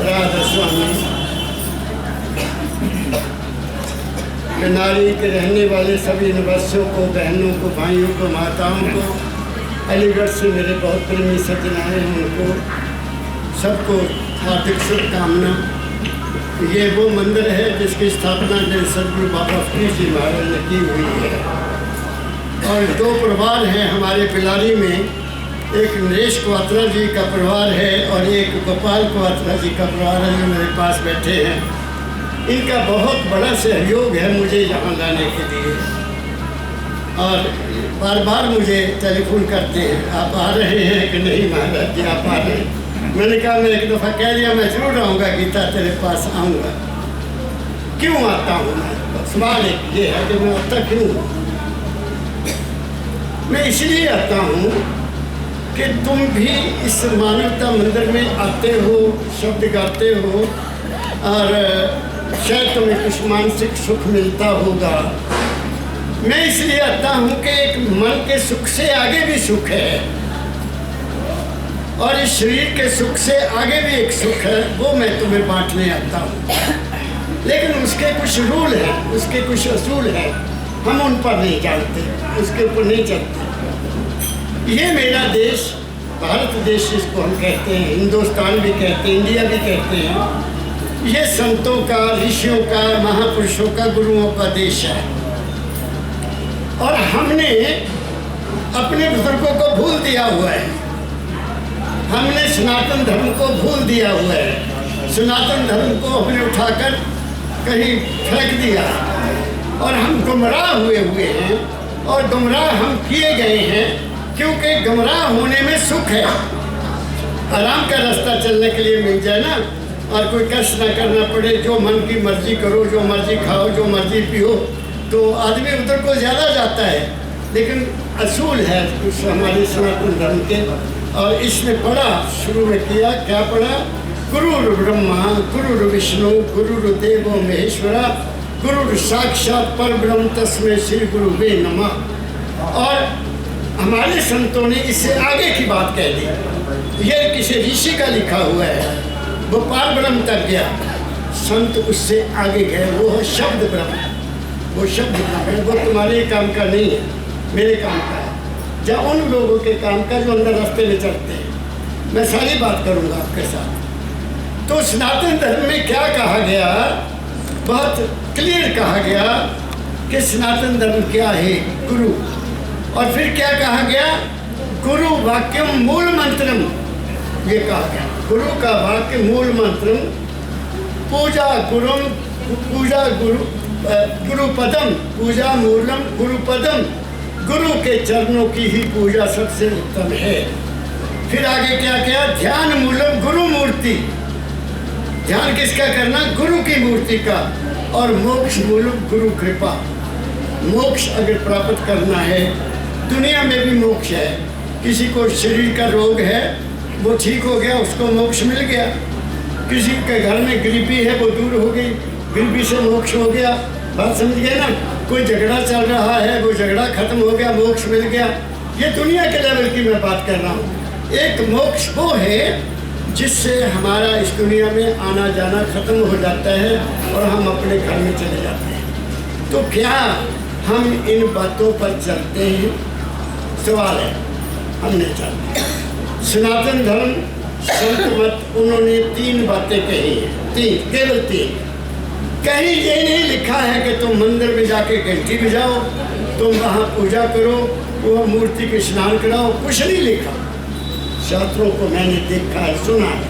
राधा स्वामी नारी के रहने वाले सभी निवासियों को, बहनों को, भाइयों को, माताओं को, अलीगढ़ से मेरे बहुत प्रेमी सज्जन आए हैं, उनको सबको हार्दिक शुभकामना। ये वो मंदिर है जिसकी स्थापना सदगुरु बाबा फरीद जी महाराज ने की हुई है। और दो परिवार हैं हमारे बिलारी में, एक नरेश क्वात्रा जी का परिवार है और एक गोपाल क्वात्रा जी का परिवार है जो मेरे पास बैठे हैं। इनका बहुत बड़ा सहयोग है मुझे यहाँ लाने के लिए, और बार बार मुझे टेलीफोन करते हैं, आप आ रहे हैं कि नहीं महाराज जी, आप आ रहे हैं। मैंने कहा, मैं एक दफ़ा कह दिया मैं जरूर आऊँगा गीता, तेरे पास आऊँगा। क्यों आता हूँ मैं? सवाल एक ये है कि मैं आता क्यों हूँ? मैं इसलिए आता हूँ कि तुम भी इस मानवता मंदिर में आते हो, शब्द गाते हो, और शायद तुम्हें कुछ मानसिक सुख मिलता होगा। मैं इसलिए आता हूँ कि एक मन के सुख से आगे भी सुख है, और इस शरीर के सुख से आगे भी एक सुख है, वो मैं तुम्हें बांटने आता हूँ। लेकिन उसके कुछ रूल हैं, उसके कुछ असूल हैं, हम उन पर नहीं जानते, उसके ऊपर नहीं चलते। ये मेरा देश, भारत देश जिसको हम कहते हैं, हिंदुस्तान भी कहते हैं, इंडिया भी कहते हैं, ये संतों का, ऋषियों का, महापुरुषों का, गुरुओं का देश है। और हमने अपने बुजुर्गों को भूल दिया हुआ है, हमने सनातन धर्म को भूल दिया हुआ है। सनातन धर्म को हमने उठाकर कहीं फेंक दिया, और हम गुमराह हुए हैं, और गुमराह हम किए गए हैं, क्योंकि गुमराह होने में सुख है। आराम का रास्ता चलने के लिए मिल जाए ना, और कोई कष्ट ना करना पड़े, जो मन की मर्जी करो, जो मर्जी खाओ, जो मर्जी पियो, तो आदमी उधर को ज़्यादा जाता है। लेकिन असूल है कुछ हमारे सनातन धर्म के, और इसने पढ़ा, शुरू में किया, क्या पढ़ा? गुरुर् ब्रह्मा गुरुर् विष्णु गुरुर्देवो महेश्वरा गुरुर् साक्षात परब्रह्म तस्मै श्री गुरुवे नमः। और हमारे संतों ने इससे आगे की बात कह दी। ये किसी ऋषि का लिखा हुआ है, वो पार ब्रह्म तक गया, संत उससे आगे गए, वो है शब्द ब्रह्म। वो शब्द ब्रह्म है, वो तुम्हारे काम का नहीं है, मेरे काम का है, या उन लोगों के काम का जो अंदर रास्ते में चलते हैं। मैं सारी बात करूँगा आपके साथ। तो सनातन धर्म में क्या कहा गया? बहुत क्लियर कहा गया कि सनातन धर्म क्या है, गुरु। और फिर क्या कहा गया? गुरु वाक्यम मूल मंत्रम, ये कहा गया। गुरु का वाक्य मूल मंत्र, पूजा गुरुम, पूजा गुरु पदम, पूजा मूलम गुरु पदम, गुरु के चरणों की ही पूजा सबसे उत्तम है। फिर आगे क्या किया? ध्यान मूलम गुरु मूर्ति, ध्यान किसका करना? गुरु की मूर्ति का। और मोक्ष मूलम गुरु कृपा, मोक्ष अगर प्राप्त करना है, दुनिया में भी मोक्ष है। किसी को शरीर का रोग है, वो ठीक हो गया, उसको मोक्ष मिल गया। किसी के घर में गरीबी है, वो दूर हो गई, गरीबी से मोक्ष हो गया। बात समझ गए ना? कोई झगड़ा चल रहा है, वो झगड़ा खत्म हो गया, मोक्ष मिल गया। ये दुनिया के लेवल की मैं बात कर रहा हूँ। एक मोक्ष वो है जिससे हमारा इस दुनिया में आना जाना खत्म हो जाता है और हम अपने घर में चले जाते हैं। तो क्या हम इन बातों पर चलते हैं? सवाल है, हम नहीं चलते। सनातन धर्म संत मत, उन्होंने 3 बातें कही हैं, 3, केवल 3। कहीं ये नहीं लिखा है कि तुम मंदिर में जाके घंटी बजाओ, तुम वहाँ पूजा करो, वो मूर्ति के स्नान कराओ, कुछ नहीं लिखा। शास्त्रों को मैंने देखा है, सुना है।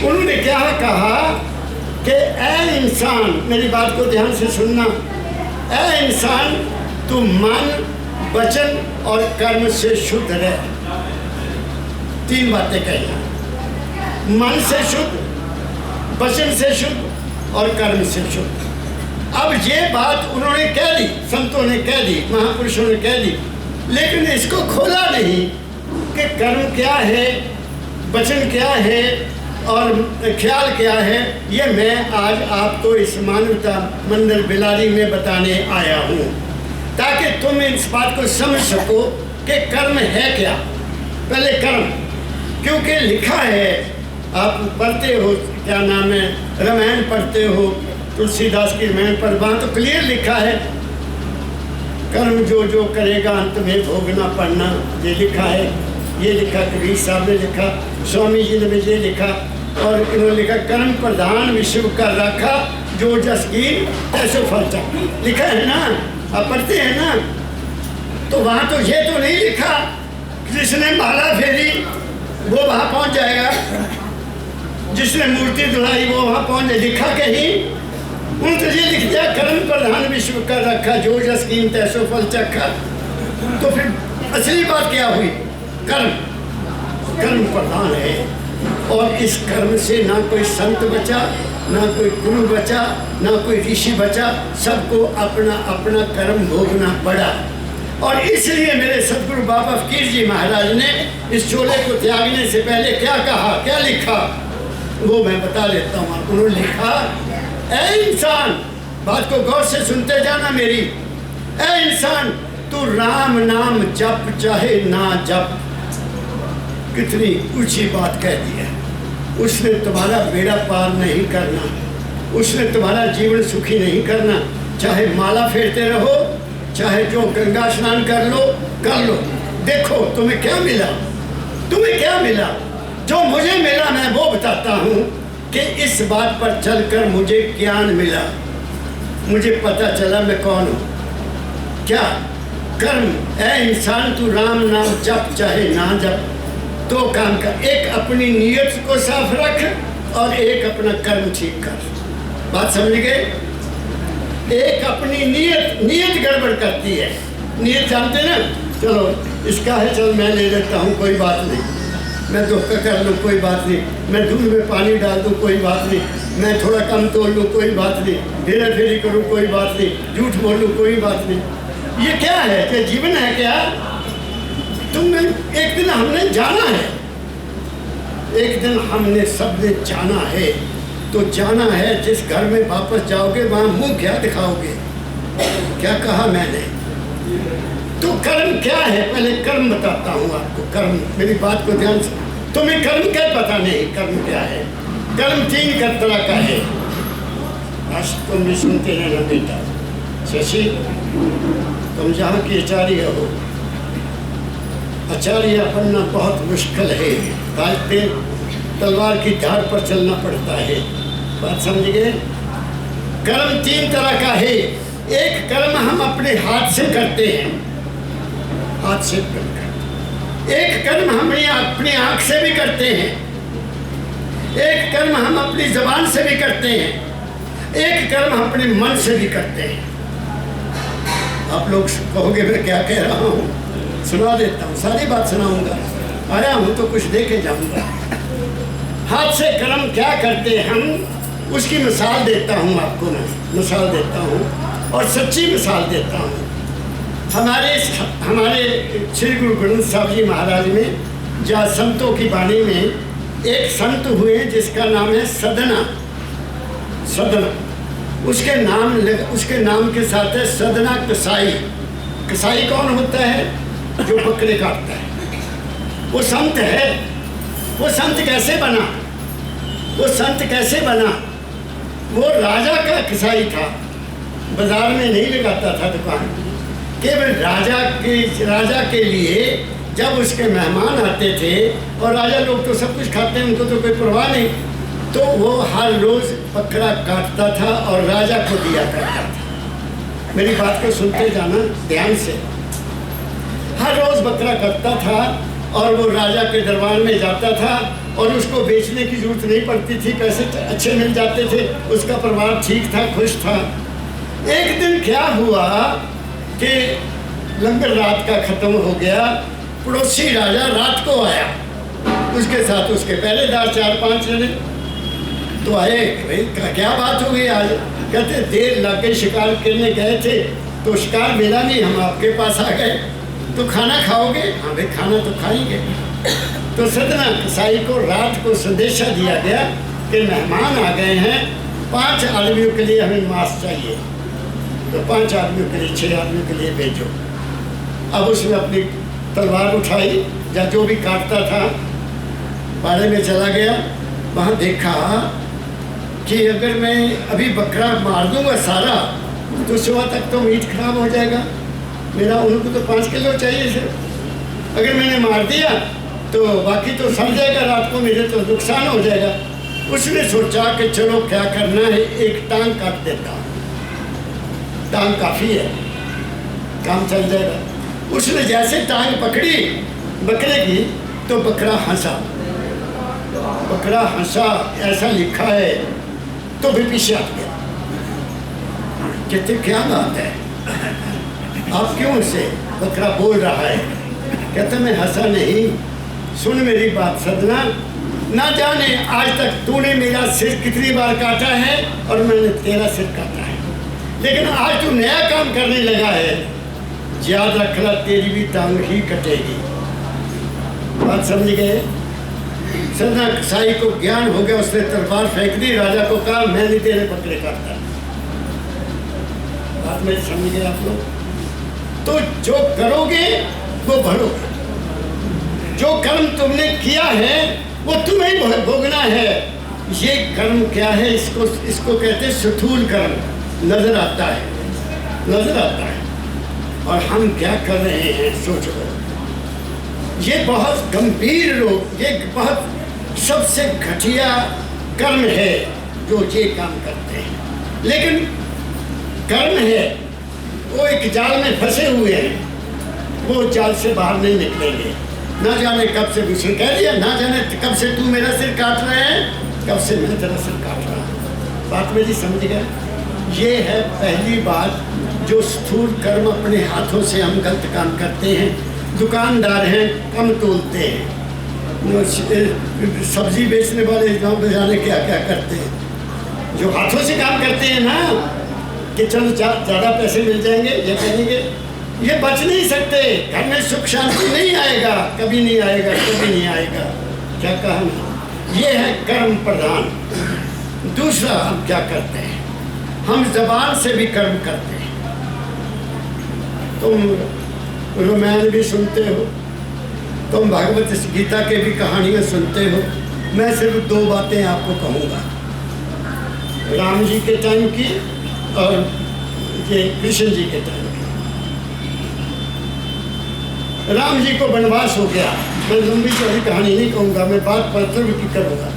उन्होंने क्या कहा कि ऐ इंसान, मेरी बात को ध्यान से सुनना, ऐ इंसान तू मन, वचन और कर्म से शुद्ध रह। 3 बातें कही, मन से शुद्ध, वचन से शुद्ध और कर्म से शुद्ध। अब ये बात उन्होंने कह दी, संतों ने कह दी, महापुरुषों ने कह दी, लेकिन इसको खोला नहीं कि कर्म क्या है, वचन क्या है और ख्याल क्या है। ये मैं आज आपको इस मानवता मंदिर बिलारी में बताने आया हूँ, ताकि तुम इस बात को समझ सको कि कर्म है क्या। पहले कर्म, क्योंकि लिखा है आप पढ़ते हो, क्या नाम है, रामायण पढ़ते हो, तुलसीदास की रामायण पर वहाँ तो क्लियर लिखा है, कर्म जो जो करेगा अंत में भोगना पड़ना, ये लिखा है। ये लिखा कबीर साहब ने लिखा, स्वामी जी ने भी ये लिखा, और इन्होंने लिखा कर्म प्रधान विश्व का रखा, जो जस कीन तैसो फल चाखा, लिखा है ना, आप पढ़ते हैं ना। तो वहाँ तो ये तो नहीं लिखा जिसने माला फेरी वो वहाँ पहुँच जाएगा, जिसने मूर्ति दुलाई वो वहाँ पहुँच जाए, लिखा कहीं? उन तो ये लिख दिया कर्म प्रधान विश्व का रखा, जो जस कीन तैसो फल चखा। तो फिर असली बात क्या हुई? कर्म, कर्म प्रधान है, और इस कर्म से ना कोई संत बचा, ना कोई गुरु बचा, ना कोई ऋषि बचा, सबको अपना अपना कर्म भोगना पड़ा। और इसलिए मेरे सदगुरु बाबा फकीर जी महाराज ने इस चोले को त्यागने से पहले क्या कहा, क्या लिखा, वो मैं बता देता हूँ। उन्होंने लिखा, ऐ इंसान, बात को गौर से सुनते जाना मेरी, ऐ इंसान तू राम नाम जप चाहे ना जप। कितनी ऊंची बात कह दी है। उसने तुम्हारा बेड़ा पार नहीं करना, उसने तुम्हारा जीवन सुखी नहीं करना। चाहे माला फेरते रहो, चाहे जो गंगा स्नान कर लो, कर लो। देखो तुम्हें क्या मिला, तुम्हें क्या मिला। जो मुझे मिला मैं वो बताता हूँ कि इस बात पर चलकर मुझे ज्ञान मिला, मुझे पता चला मैं कौन हूँ। क्या? कर्म। ऐ इंसान तू राम नाम जप चाहे ना जप। दो काम कर, एक अपनी नीयत को साफ रख और एक अपना कर्म ठीक कर। बात समझ गए? एक अपनी नीयत गड़बड़ करती है। नीयत जानते ना, चलो इसका है, चलो मैं ले लेता हूँ, कोई बात नहीं, मैं धोखा कर लूँ, कोई बात नहीं, मैं दूध में पानी डाल दूँ, कोई बात नहीं, मैं थोड़ा कम तोड़ लूँ, कोई बात नहीं, हेरा फेरी करूँ, कोई बात नहीं, झूठ बोल लूँ, कोई बात नहीं। ये क्या है? क्या जीवन है क्या? तुमने एक दिन हमने जाना है, एक दिन हमने सबने जाना है। तो जाना है, जिस घर में वापस जाओगे वहाँ मुंह क्या दिखाओगे? क्या कहा मैंने? तो कर्म क्या है? पहले कर्म बताता हूँ आपको। कर्म, मेरी बात को ध्यान से, तुम्हें कर्म क्या पता नहीं, कर्म क्या है? कर्म 3 तरह का है। बस तुम भी सुनते रहना बेटा। शशि, तुम जहाँ की आचार्य हो, आचार्य बनना बहुत मुश्किल है। कालते तलवार की धार पर चलना पड़ता है। बात समझ गए? कर्म 3 तरह का है। एक कर्म हम अपने हाथ से करते हैं, हाथ से करते। एक कर्म हम अपनी आँख से भी करते हैं, एक कर्म हम अपनी जबान से भी करते हैं, एक कर्म हम अपने मन से भी करते हैं। आप लोग कहोगे मैं क्या कह रहा हूँ, सुना देता हूँ, सारी बात सुनाऊंगा। आया हूँ तो कुछ दे के जाऊँगा। हाथ से कर्म क्या करते हैं हम, उसकी मिसाल देता हूँ आपको, मैं मिसाल देता हूँ और सच्ची मिसाल देता हूँ। हमारे श्री गुरु ग्रंथ साहब जी महाराज में, जहाँ संतों की वाणी में एक संत हुए जिसका नाम है सदना। सदना, उसके नाम के साथ है सदना कसाई। कसाई कौन होता है? जो बकरे काटता है। वो संत है। वो संत कैसे बना? वो संत कैसे बना? वो राजा का कसाई था, बाजार में नहीं लगाता था दुकान, केवल राजा के लिए। जब उसके मेहमान आते थे, और राजा लोग तो सब कुछ खाते हैं, उनको तो कोई परवाह नहीं, तो वो हर रोज़ बकरा काटता था और राजा को दिया करता था। मेरी बात को सुनते जाना ध्यान से। हर रोज़ बकरा काटता था और वो राजा के दरबार में जाता था, और उसको बेचने की जरूरत नहीं पड़ती थी, पैसे अच्छे मिल जाते थे, उसका परिवार ठीक था, खुश था। एक दिन क्या हुआ कि लंगर रात का ख़त्म हो गया, पड़ोसी राजा रात को आया, उसके साथ उसके पहरेदार 4-5 जने। तो आए, भाई क्या बात हो गई आज? कहते देर लग गई, शिकार करने गए थे तो शिकार मिला नहीं, हम आपके पास आ गए, तो खाना खाओगे? हाँ भाई खाना तो खाएंगे। तो सदना कसाई को रात को संदेशा दिया गया कि मेहमान आ गए हैं, 5 आदमियों के लिए हमें मांस चाहिए, तो 5 आदमियों के लिए, 6 आदमियों के लिए भेजो। अब उसने अपनी तलवार उठाई, या जो भी काटता था बाड़े में चला गया, वहाँ देखा कि अगर मैं अभी बकरा मार दूंगा सारा तो सुबह तक तो मीट खराब हो जाएगा मेरा। उनको तो 5 किलो चाहिए सिर्फ। अगर मैंने मार दिया तो बाकी तो सड़ जाएगा रात को, मेरे तो नुकसान हो जाएगा। उसने सोचा कि चलो क्या करना है, एक टांग काट देता हूँ, टांग काफ़ी है, काम चल जाएगा। उसने जैसे टांग पकड़ी बकरे की तो बकरा हंसा, बकरा हंसा ऐसा लिखा है, तो भी पीछे हट गया। कहते क्या बात है, आप क्यों से? बकरा बोल रहा है, कहता मैं हंसा नहीं, सुन मेरी बात सदना, ना जाने आज तक तूने मेरा सिर कितनी बार काटा है और मैंने तेरा सिर काटा है, लेकिन आज तू नया काम करने लगा है, याद रखना तेरी भी टांग ही कटेगी। बात समझ गए? सदना कसाई को ज्ञान हो गया, उसने तलवार फेंक दी, राजा को कहा मैं नहीं तेरे बकरे काटता। बात में समझ गए आप लोग? तो जो करोगे वो भरोगे, जो कर्म तुमने किया है वो तुम्हें भोगना है। ये कर्म क्या है, इसको कहते हैं स्थूल कर्म, नजर आता है, नजर आता है। और हम क्या कर रहे हैं सोचो, ये बहुत गंभीर रोग, ये बहुत सबसे घटिया कर्म है जो ये काम करते हैं। लेकिन कर्म है वो एक जाल में फंसे हुए हैं, वो जाल से बाहर नहीं निकलेंगे। ना जाने कब से दूसरे कह दिया, ना जाने कब से तू मेरा सिर काट रहा है, कब से मैं तेरा सिर काट रहा हूँ। बात मेरी समझ गए? ये है पहली बात, जो स्थूल कर्म अपने हाथों से हम गलत काम करते हैं। दुकानदार हैं, कम तोलते हैं, सब्जी बेचने वाले गाँव में जाने क्या क्या करते हैं, जो हाथों से काम करते हैं ना, कि चलो ज़्यादा पैसे मिल जाएंगे, ये करेंगे, ये बच नहीं सकते। घर में सुख शांति नहीं आएगा, कभी नहीं आएगा, कभी नहीं आएगा। क्या कहा? ये है कर्म प्रधान। दूसरा हम क्या करते हैं, हम जबान से भी कर्म करते हैं। तुम रामायण भी सुनते हो, तुम भागवत गीता के भी कहानियाँ सुनते हो। मैं सिर्फ 2 बातें आपको कहूँगा, राम जी के टाइम की और ये कृष्ण जी के टाइम की। राम जी को वनवास हो गया, मैं लंबी चौड़ी कहानी नहीं कहूँगा, मैं बात पर की करूँगा।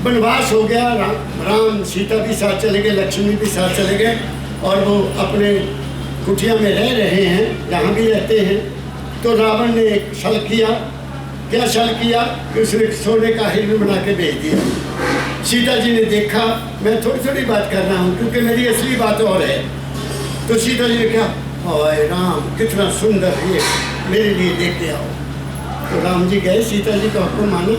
वनवास हो गया, राम सीता भी साथ चले गए, लक्ष्मण भी साथ चले गए, और वो अपने कुटिया में रह रहे हैं, यहाँ भी रहते हैं। तो रावण ने एक छल किया। क्या छल किया कि उसने सोने का हिरण बना के भेज दिया। सीता जी ने देखा, मैं थोड़ी थोड़ी बात कर रहा हूँ क्योंकि मेरी असली बात और है। तो सीता जी ने कहा, ओए राम कितना सुंदर ये मेरे लिए लेके आओ। तो राम जी गए, सीता जी का हुक्म माना।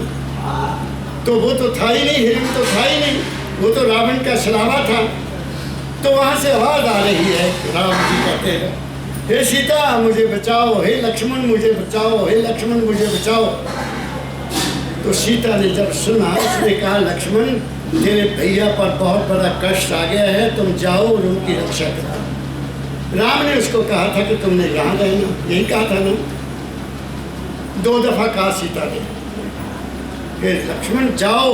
तो वो तो था ही नहीं, हिरण तो था ही नहीं, वो तो रावण का छलावा था। तो वहाँ से आवाज़ आ रही है, राम जी कहते हैं, हे सीता मुझे बचाओ, हे लक्ष्मण मुझे बचाओ, हे लक्ष्मण मुझे बचाओ। तो सीता ने जब सुना, उसने कहा, लक्ष्मण तेरे भैया पर बहुत बड़ा कष्ट आ गया है, तुम जाओ और उनकी रक्षा करो। राम ने उसको कहा था कि तुमने यहाँ रहना, यही कहा था ना। 2 दफ़ा कहा सीता ने कि लक्ष्मण जाओ,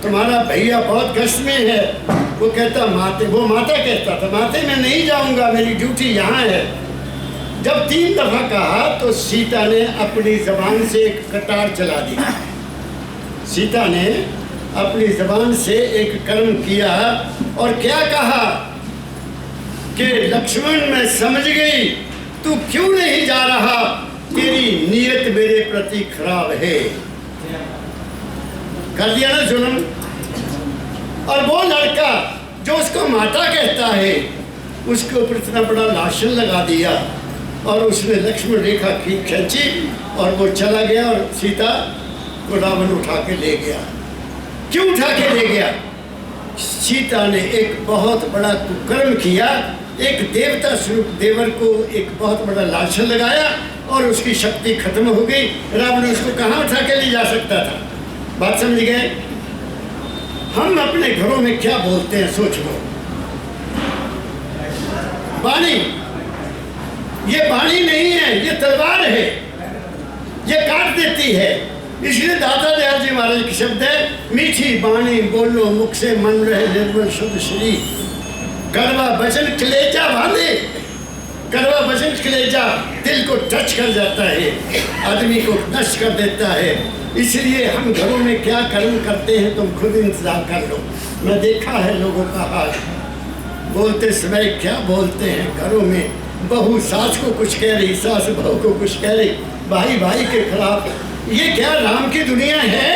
तुम्हारा भैया बहुत कष्ट में है। वो कहता माते, वो माता कहता था, माते मैं नहीं जाऊँगा, मेरी ड्यूटी यहाँ है। जब 3 दफ़ा कहा तो सीता ने अपनी ज़बान से एक कटार चला दी। सीता ने अपनी ज़बान से एक कर्म किया और क्या कहा कि लक्ष्मण मैं समझ गई, तू क्यों नहीं जा रहा, तेरी नीयत मेरे प्रति खराब है। कर दिया ना जुल्म। और वो लड़का जो उसको माता कहता है, उसके ऊपर इतना बड़ा लाशन लगा दिया और उसने लक्ष्मण रेखा खींची और वो चला गया और सीता को रावण उठा के ले गया। क्यों उठा के ले गया? सीता ने एक बहुत बड़ा कुकर्म किया, एक देवता स्वरूप देवर को एक बहुत बड़ा लाशन लगाया और उसकी शक्ति खत्म हो गई। रावण उसको कहाँ उठा के ले जा सकता था? बात समझ गए? हम अपने घरों में क्या बोलते हैं सोच लो। वाणी, ये वाणी नहीं है, ये तलवार है, ये काट देती है। इसलिए दाता दयाल जी महाराज के शब्द है, मीठी बाणी बोलो मुख से मन रहे निर्मल शुद्ध शरीर, कड़वा वचन कलेजा बांधे। कड़वा वचन कलेजा दिल को टच कर जाता है, आदमी को नष्ट कर देता है। इसलिए हम घरों में क्या कर्म करते हैं तुम खुद इंतजार कर लो। मैं देखा है लोगों का हाल, बोलते समय क्या बोलते हैं घरों में। बहू सास को कुछ कह रही, सास बहू को कुछ कह रही, भाई भाई के खिलाफ। ये क्या राम की दुनिया है?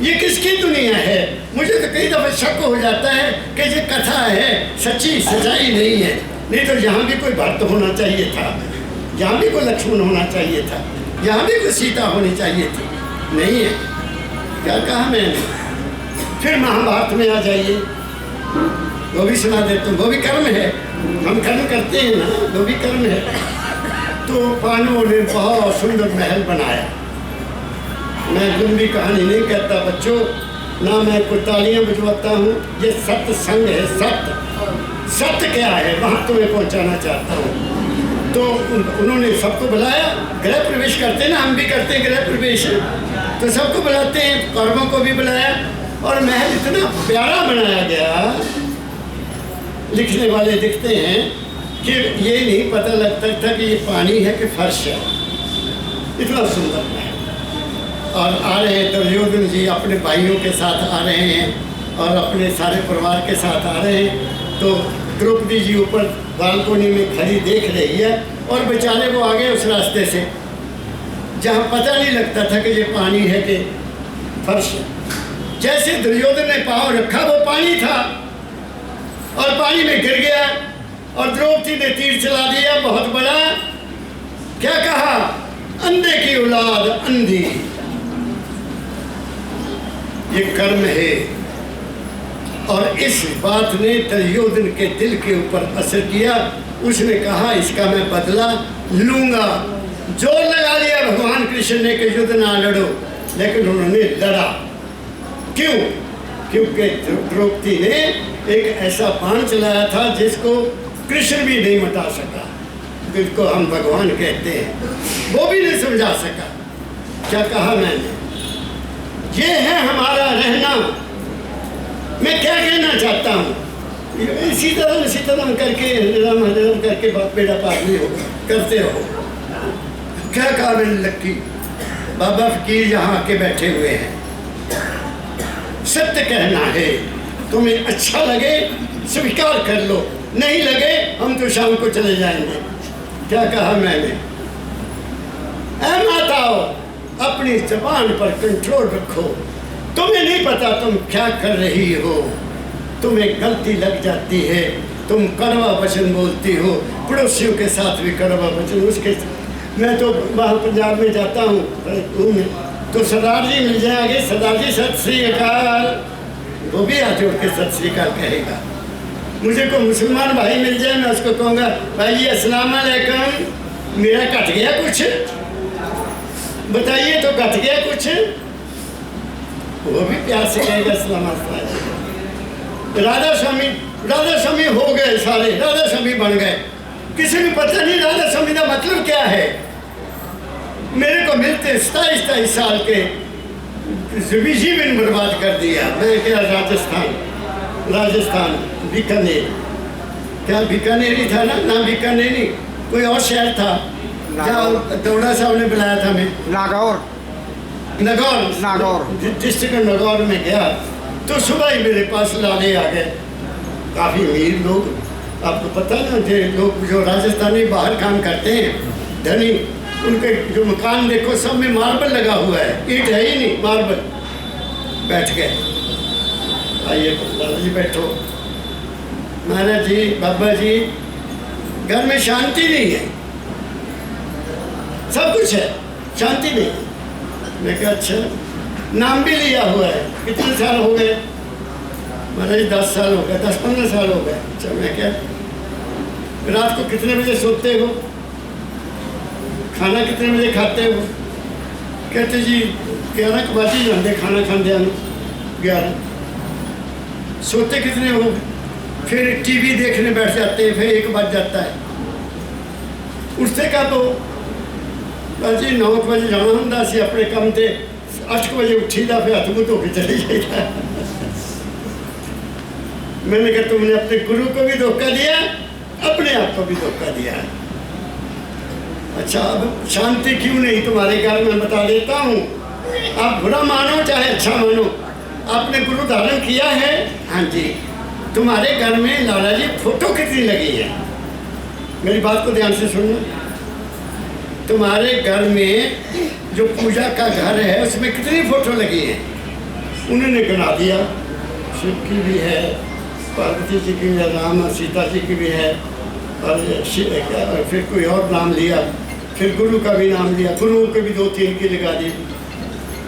ये किसकी दुनिया है? मुझे तो कई दफा शक हो जाता है कि ये कथा है, सच्ची सच्चाई नहीं है। नहीं तो यहाँ भी कोई भक्त होना चाहिए था, यहाँ भी कोई लक्ष्मण होना चाहिए था, यहाँ भी कोई सीता होनी चाहिए थी। नहीं है। क्या कहा मैंने? फिर महाभारत में आ जाइए, वो भी सुना देता हूँ। वो भी कर्म है, हम कर्म करते हैं ना, वो भी कर्म है। तो पांडवों ने बहुत सुंदर महल बनाया। मैं लंबी कहानी नहीं कहता बच्चों, ना मैं कोई तालियां बजवाता हूँ। ये सत्संग है, सत्य क्या है वहाँ तुम्हें पहुँचाना चाहता हूँ। तो उन्होंने सबको बुलाया, गृह प्रवेश करते ना, हम भी करते हैं गृह प्रवेश, तो सबको बुलाते हैं, कौरवों को भी बुलाया। और महल इतना प्यारा बनाया गया, लिखने वाले लिखते हैं कि ये नहीं पता लगता था कि ये पानी है कि फर्श है, इतना सुंदर महल। और आ रहे हैं दुर्योधन जी अपने भाइयों के साथ आ रहे हैं और अपने सारे परिवार के साथ आ रहे हैं। तो द्रौपदी जी ऊपर बालकोनी में खड़ी देख रही है और बेचारे वो आ गए उस रास्ते से जहाँ पता नहीं लगता था कि ये पानी है कि फर्श है। जैसे दुर्योधन ने पाँव रखा वो पानी था और पानी में गिर गया और द्रौपदी ने तीर चला दिया बहुत बड़ा। क्या कहा? अंधे की औलाद अंधी। ये कर्म है। और इस बात ने दुर्योधन के दिल के ऊपर असर किया। उसने कहा इसका मैं बदला लूंगा। जोर लगा लिया भगवान कृष्ण ने कि युद्ध ना लड़ो, लेकिन उन्होंने लड़ा। क्यों? क्योंकि द्रौपदी ने एक ऐसा बाण चलाया था जिसको कृष्ण भी नहीं मिटा सका, जिसको हम भगवान कहते हैं, वो भी नहीं समझा सका। क्या कहा मैंने? ये है हमारा रहना। मैं क्या कहना चाहता हूँ? इसी तरह करके हरिराम करके बेटा पागली हो करते हो। क्या कहा मैंने? लक्की बाबा फकीर यहाँ आके बैठे हुए हैं। सत्य कहना है, तुम्हें अच्छा लगे स्वीकार कर लो, नहीं लगे हम तो शाम को चले जाएंगे। क्या कहा मैंने? ऐ माताओं, अपनी जबान पर कंट्रोल रखो। तुम्हें नहीं पता तुम क्या कर रही हो, तुम्हें गलती लग जाती है, तुम कड़वा वचन बोलती हो, पड़ोसियों के साथ भी कड़वा वचन। उसके मैं तो वहाँ पंजाब में जाता हूँ तो सरदार जी मिल जाएंगे, सरदार जी सत श्री अकाल, वो भी हाथ जोड़ के सत श्री अकाल कहेगा। मुझे कोई मुसलमान भाई मिल जाए मैं उसको कहूँगा भाई जी अस्सलाम वालेकुम, मेरा कट गया कुछ, बताइए तो कट गया कुछ, वो भी प्यार से कहेगा अस्सलाम वालेकुम। राधा स्वामी हो गए सारे, राधा स्वामी बन गए। किसी को पता नहीं राधा स्वामी का मतलब क्या है। मेरे को मिलते 27 साल के जीवन बर्बाद कर दिया। मैं क्या राजस्थान बीकानेर, क्या बीकानेर ही था ना? ना बीकानेर नहीं, कोई और शहर था जहाँ दौड़ा साहब ने बुलाया था। मैं नागौर डिस्ट्रिक्ट नागौर में गया तो सुबह ही मेरे पास लाने आ गए काफ़ी अमीर लोग। आपको पता ना, जो लोग जो राजस्थानी बाहर काम करते हैं धनी, उनके जो मकान देखो सब में मार्बल लगा हुआ है, ईंट है ही नहीं, मार्बल। बैठ गए, आइए दादा जी बैठो। महाराज जी, बाबा जी, घर में शांति नहीं है, सब कुछ है, शांति नहीं है। मैं कहा अच्छा, नाम भी लिया हुआ है, कितने साल हो गए? महाराज 10 साल हो गए, 10-15 साल हो गए। अच्छा, मैं क्या, रात को कितने बजे सोते हो? खाना कितने बजे खाते हो? कहते जी 11 बजे जाते खाना खाते हैं 11। सोते कितने हो? फिर टीवी देखने बैठ जाते हैं, फिर 1 बज जाता है। उठते कब हो? बस जी 9 बजे जाना होंगे असं अपने काम से 8 बजे उठीदा फिर हथ मुँह धो के चले जाइए। मैंने कहा तुमने अपने गुरु को भी धोखा दिया, अपने आप को भी धोखा दिया। अच्छा अब शांति क्यों नहीं तुम्हारे घर में बता देता हूँ। आप बुरा मानो चाहे अच्छा मानो, आपने गुरु धारण किया है, हाँ जी। तुम्हारे घर में लाला जी फोटो कितनी लगी है, मेरी बात को ध्यान से सुनना। तुम्हारे घर में जो पूजा का घर है उसमें कितनी फोटो लगी है, उन्होंने गिना दिया। शिव की भी है, पार्वती जी की भी है, राम सीता जी की भी है, और फिर कोई और नाम लिया, फिर गुरु का भी नाम लिया, गुरुओं के भी 2-3 की लगा दी।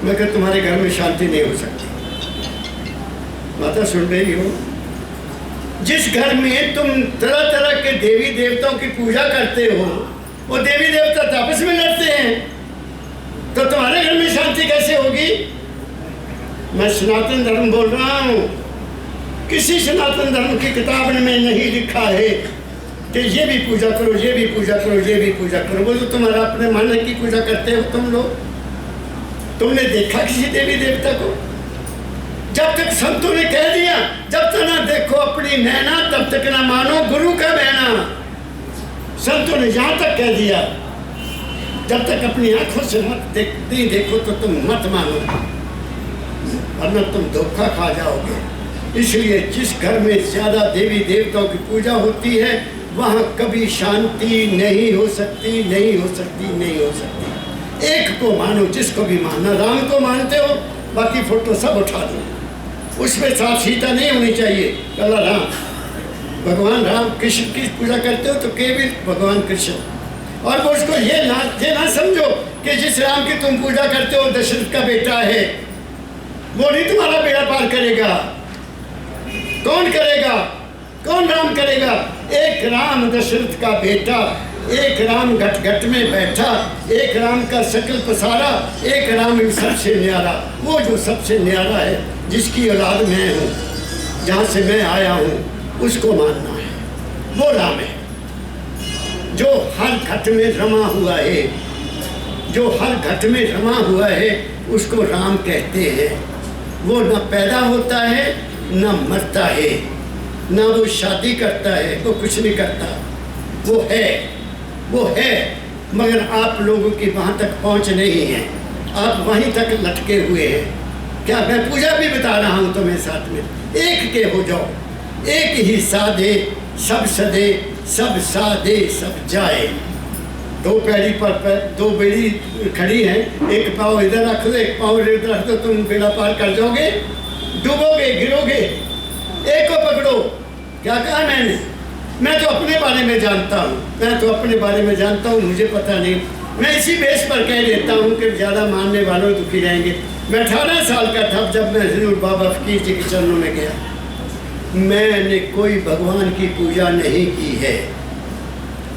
मैं कहता तुम्हारे घर में शांति नहीं हो सकती। माता सुन रही हो, जिस घर में तुम तरह तरह के देवी देवताओं की पूजा करते हो, वो देवी देवता तो आपस में लड़ते हैं, तो तुम्हारे घर में शांति कैसे होगी। मैं सनातन धर्म बोल रहा हूँ, किसी सनातन धर्म की किताब में नहीं लिखा है कि ये भी पूजा करो, ये भी पूजा करो, ये भी पूजा करो। वो तो तुम्हारा अपने मन की पूजा करते हो तुम लोग। तुमने देखा किसी देवी देवता को? जब तक संतों ने कह दिया, जब तक ना देखो अपनी नैना तब तक ना मानो गुरु का बहना। संतों ने यहाँ तक कह दिया, जब तक अपनी आंखों से मत नहीं देखो तो तुम मत मानो, वरना तुम धोखा खा जाओगे। इसलिए जिस घर में ज्यादा देवी देवताओं की पूजा होती है वहाँ कभी शांति नहीं हो सकती, नहीं हो सकती, नहीं हो सकती। एक को मानो, जिसको भी मानना। राम को मानते हो, बाकी फोटो सब उठा दो, उसमें साथ सीता नहीं होनी चाहिए, कला राम। भगवान राम कृष्ण की पूजा करते हो तो केवल भगवान कृष्ण। और वो उसको ये ना समझो कि जिस राम की तुम पूजा करते हो दशरथ का बेटा है, वो नहीं तुम्हारा बेड़ा पार करेगा। कौन करेगा? कौन राम करेगा? एक राम दशरथ का बेटा, एक राम घट घट में बैठा, एक राम का सकल पसारा, एक राम इन सबसे न्यारा। वो जो सबसे न्यारा है, जिसकी औलाद मैं हूँ, जहाँ से मैं आया हूँ, उसको मानना है। वो राम है जो हर घट में रमा हुआ है, जो हर घट में रमा हुआ है, उसको राम कहते हैं। वो न पैदा होता है न मरता है, न वो शादी करता है, वो कुछ नहीं करता। वो है, मगर आप लोगों की वहाँ तक पहुँच नहीं है, आप वहीं तक लटके हुए हैं। क्या मैं पूजा भी बता रहा हूँ तुम्हें साथ में। एक के हो जाओ, एक ही साधे सब सदे, सब साधे सब जाए। दो पैड़ी पर दो बेड़ी खड़ी हैं, एक पाँव इधर रख दो, एक पाँव इधर रख दो, तुम बेड़ा पार कर जाओगे, डूबोगे, गिरोगे। एक को पकड़ो। क्या कहा मैंने? मैं तो अपने बारे में जानता हूँ, मैं तो अपने बारे में जानता हूँ, मुझे पता नहीं। मैं इसी बेस पर कह देता हूँ कि ज़्यादा मानने वालों दुखी रहेंगे। मैं 18 साल का था जब मैं हजूर बाबा फकीर जी के चरणों में गया। मैंने कोई भगवान की पूजा नहीं की है,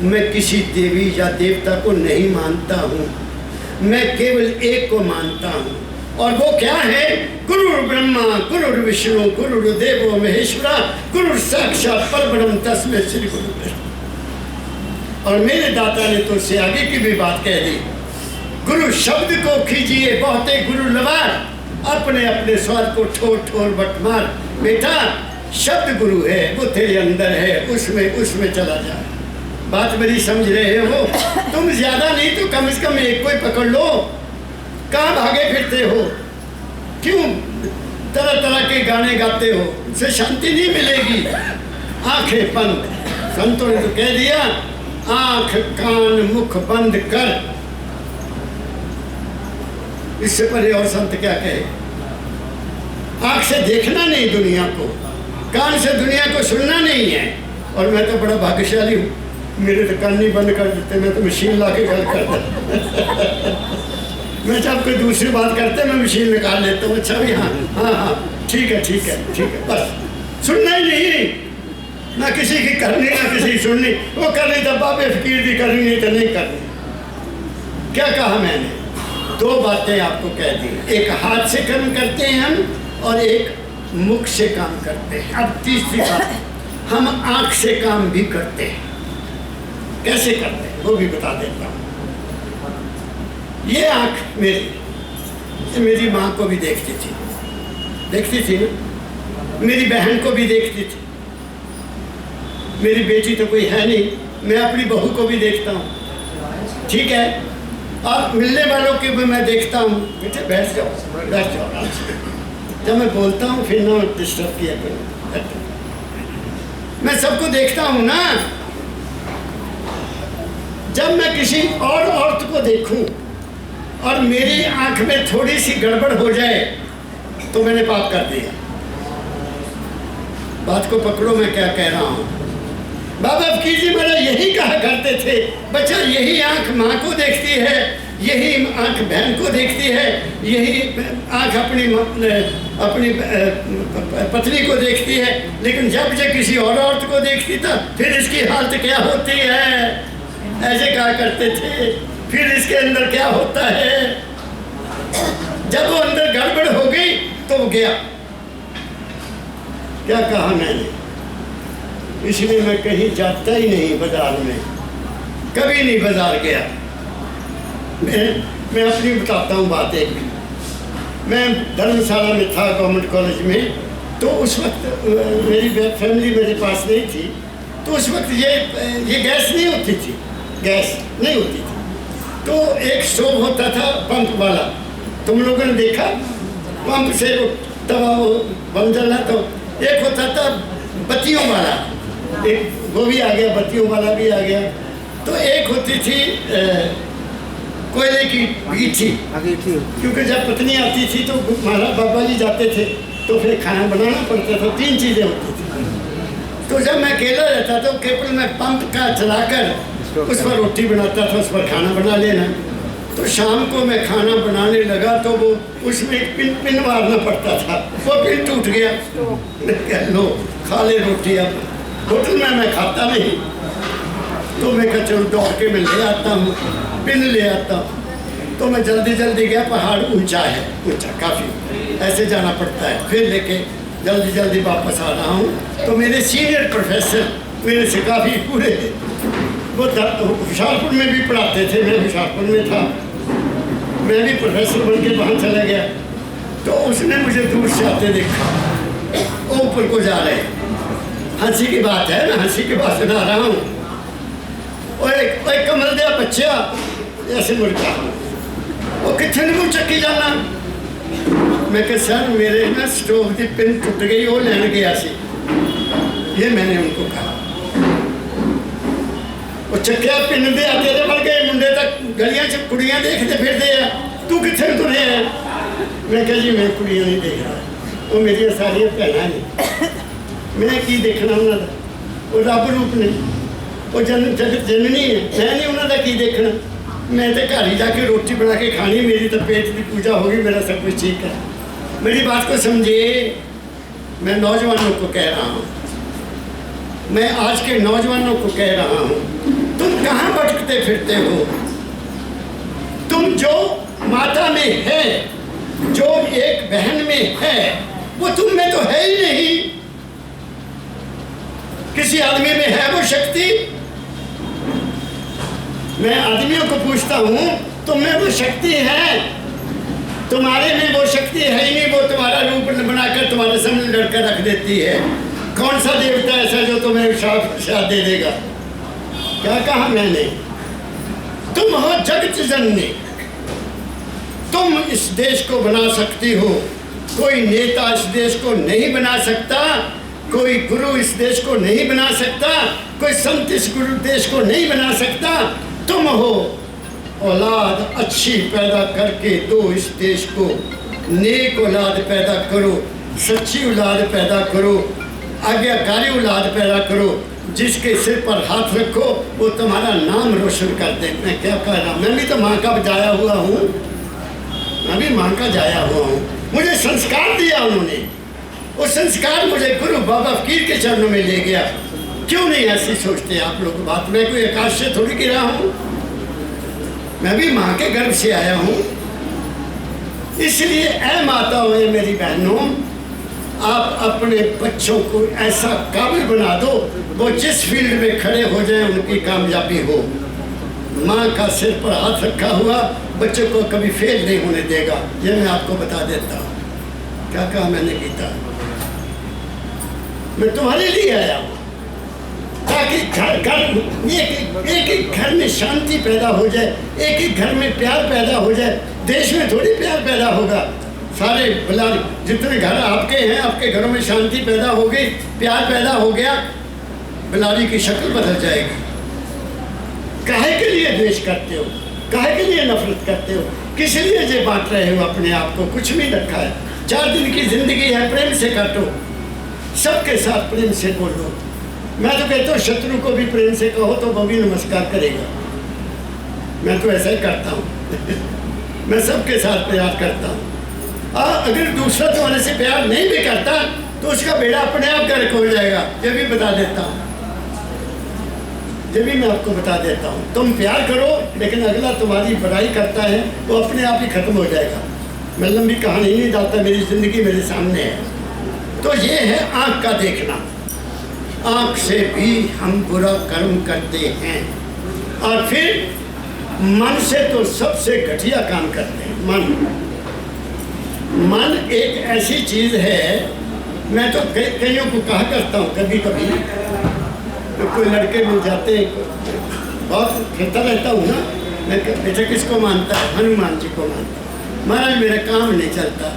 मैं किसी देवी या देवता को नहीं मानता हूँ, मैं केवल एक को मानता हूँ। और वो क्या है? गुरु ब्रह्मा गुरु विष्णु गुरु देवो महेश्वरा गुरु साक्षात परब्रह्म तस्मै श्री गुरु कृष्ण। और मेरे दाता ने तो उससे आगे की भी बात कह दी। गुरु शब्द को खींचिए बहुते गुरु लवार, अपने अपने स्वर को ठोर ठोर बटमार। बेटा शब्द गुरु है, वो तेरे अंदर है, उसमें चला जा। बात मेरी समझ रहे हो? तुम ज्यादा नहीं तो कम से कम एक को ही पकड़ लो। कहाँ भागे फिरते हो? क्यों तरह तरह के गाने गाते हो? उससे शांति नहीं मिलेगी। आंखें बंद, संतों ने तो कह दिया, आंख कान मुख बंद कर। इससे पहले और संत क्या कहे? आंख से देखना नहीं दुनिया को, कान से दुनिया को सुनना नहीं है। और मैं तो बड़ा भाग्यशाली हूँ, मेरे तो कान नहीं बंद कर देते, मैं तो मशीन ला के गल कर देता। मैं जब कोई दूसरी बात करते मैं मशीन निकाल लेता हूँ। अच्छा भी, हाँ ठीक है, बस सुनना ही नहीं, ना किसी की करनी ना किसी की सुननी। वो करनी तो बाबे फकीर की करनी, नहीं तो नहीं करनी। क्या कहा मैंने? दो बातें आपको कह दी, एक हाथ से कर्म करते हैं हम और एक मुख से काम करते हैं। अब तीसरी बात, हम आँख से काम भी करते हैं। कैसे करते हैं वो भी बता देता हूँ। ये आँख मेरी माँ को भी देखती थी ना, मेरी बहन को भी देखती थी। मेरी बेटी तो कोई है नहीं, मैं अपनी बहू को भी देखता हूँ, ठीक है। और मिलने वालों के भी मैं देखता हूँ। बेटे बैठ जाओ आराम से। जब मैं बोलता हूँ फिर ना डिस्टर्ब किया करो। मैं सबको देखता हूँ ना। जब मैं किसी और औरत को देखूं और मेरी आंख में थोड़ी सी गड़बड़ हो जाए तो मैंने पाप कर दिया। बात को पकड़ो, मैं क्या कह रहा हूं। बाबा फकीर जी मेरा यही कहा करते थे, बच्चा यही आंख माँ को देखती है, यही आंख बहन को देखती है, यही आंख अपनी पत्नी को देखती है, लेकिन जब किसी और औरत को देखती था फिर इसकी हालत क्या होती है। ऐसे कहा करते थे। फिर इसके अंदर क्या होता है। जब वो अंदर गड़बड़ हो गई तो वो गया। क्या कहा मैंने, इसलिए मैं कहीं जाता ही नहीं बाजार में, कभी नहीं बाजार गया। मैं अपनी बताता हूँ बात एक भी। मैं धर्मशाला में था गवर्नमेंट कॉलेज में, तो उस वक्त मेरी फैमिली मेरे पास नहीं थी। तो उस वक्त ये गैस नहीं होती थी, तो एक स्टोव होता था पंप वाला। तुम लोगों ने देखा पंप से तवा वो बम जला। तो एक होता था बत्तियों वाला, एक वो भी आ गया, बत्तियों वाला भी आ गया। तो एक होती थी कोयले की अंगीठी, क्योंकि जब पत्नी आती थी तो हमारा बाबा जी जाते थे तो फिर खाना बनाना पड़ता था। 3 चीज़ें होती थी। तो जब मैं अकेला रहता था केवल मैं पंप का चलाकर उस पर रोटी बनाता था, उस पर खाना बना लेना। तो शाम को मैं खाना बनाने लगा तो वो उसमें एक पिन मारना पड़ता था, वो पिन टूट गया। लो खा ले रोटी। अब होटल में मैं खाता नहीं, तो मैं कहा चलो दौड़ के मैं ले आता हूँ, पिन ले आता हूँ। तो मैं जल्दी गया, पहाड़ ऊंचा है, ऊंचा काफ़ी, ऐसे जाना पड़ता है। फिर लेके जल्दी वापस आ रहा हूँ। तो मेरे सीनियर प्रोफेसर मेरे से काफ़ी पूरे, वो होशियारपुर में भी पढ़ाते थे, मैं होशियारपुर में था, मैं भी प्रोफेसर बन के वहाँ चला गया। तो उसने मुझे दूर से आते देखा, वो ऊपर को जा रहे। हंसी की बात है, मैं हंसी की बात सुना रहा हूँ। और एक कमल दिया बच्चा ऐसे मुड़का, वो कितने नहीं चक्की जाना। मैं कहा सर मेरे ना स्टोव की पिन टूट गई, वो लेने गया सी। ये मैंने उनको कहा। वो चक्किया पिन दे तेरे बन गए मुंडे तक गलियां च कुड़ियां देखते फिरते हैं, तू कितने तुरे है। मैं कहा जी मैं कुड़ियां नहीं देख रहा, वो मेरी सारिया भैन ने, मैं की देखना उन्होंने। वो रब रूप ने, वो जगत जननी है, मैं नहीं उन्होंने की देखना। मैं तो घर ही जाके रोटी बना के खानी, मेरी तो पेट की पूजा होगी, मेरा सब कुछ ठीक है। मेरी बात को समझे। मैं नौजवानों को कह रहा हूँ, मैं आज के नौजवानों को कह रहा हूँ, तुम कहाँ भटकते फिरते हो। तुम जो माता में है, जो एक बहन में है, वो तुम में तो है ही नहीं। किसी आदमी में है वो शक्ति। मैं आदमियों को पूछता हूँ तुम में वो शक्ति है, तुम्हारे में वो शक्ति है ही नहीं। वो तुम्हारा रूप बनाकर तुम्हारे सामने लड़का रख देती है। कौन सा देवता ऐसा जो तुम्हें शाद दे देगा। क्या कहा मैंने, तुम हो जगत जननी, तुम इस देश को बना सकती हो। कोई नेता इस देश को नहीं बना सकता, कोई गुरु इस देश को नहीं बना सकता, कोई संत इस गुरु देश को नहीं बना सकता। तुम हो औलाद अच्छी पैदा करके दो इस देश को, नेक औलाद पैदा करो, सच्ची औलाद पैदा करो, आज्ञाकारी औलाद पैदा करो, जिसके सिर पर हाथ रखो वो तुम्हारा नाम रोशन कर दे। मैं क्या कह रहा हूँ, मैं भी तो माँ का जाया हुआ हूँ, मैं भी माँ का जाया हुआ हूँ। मुझे संस्कार दिया उन्होंने, वो संस्कार मुझे गुरु बाबा फकीर के चरणों में ले गया। क्यों नहीं ऐसी सोचते आप लोग बात। मैं कोई आकाश से थोड़ी गिरा हूँ, मैं भी माँ के गर्भ से आया हूँ। इसलिए ऐ माताओं ऐ मेरी बहनों, आप अपने बच्चों को ऐसा काबिल बना दो वो जिस फील्ड में खड़े हो जाए उनकी कामयाबी हो। माँ का सिर पर हाथ रखा हुआ बच्चे को कभी फेल नहीं होने देगा। ये मैं आपको बता देता हूँ। क्या कहा मैंने गीता? मैं तुम्हारे लिए आया हूँ ताकि एक एक घर में शांति पैदा हो जाए, एक एक घर में प्यार पैदा हो जाए। देश में थोड़ी प्यार पैदा होगा, सारे बिलाल जितने घर आपके हैं, आपके घरों में शांति पैदा हो गई, प्यार पैदा हो गया, बिलाली की शक्ल बदल जाएगी। काहे के लिए द्वेष करते हो? काहे के लिए नफरत करते हो? किस लिए ये बांट रहे हो अपने आप को? कुछ नहीं रखा है। 4 दिन की जिंदगी है, प्रेम से काटो, सबके साथ प्रेम से बोलो। मैं तो कहता हूँ शत्रु को भी प्रेम से कहो तो वो भी नमस्कार करेगा। मैं तो ऐसा ही करता हूँ। मैं सबके साथ प्यार करता हूँ। अगर दूसरा तुम्हारे से प्यार नहीं भी करता तो उसका बेड़ा अपने आप गर्क हो जाएगा। ये भी बता देता हूँ, ये भी मैं आपको बता देता हूँ। तुम प्यार करो, लेकिन अगला तुम्हारी बुराई करता है वो अपने आप ही खत्म हो जाएगा। मैं लंबी कहानी नहीं डालता, मेरी जिंदगी मेरे सामने है। तो ये है आँख का देखना। आँख से भी हम बुरा कर्म करते हैं, और फिर मन से तो सबसे घटिया काम करते हैं। मन एक ऐसी चीज़ है, मैं तो कईयों को कहा करता हूँ, कभी कभी तो कोई लड़के मिल जाते हैं, बहुत फिरता रहता हूँ ना, मैं बेटा किसको मानता है? हनुमान जी को मानता हूँ। महाराज मेरा काम नहीं चलता।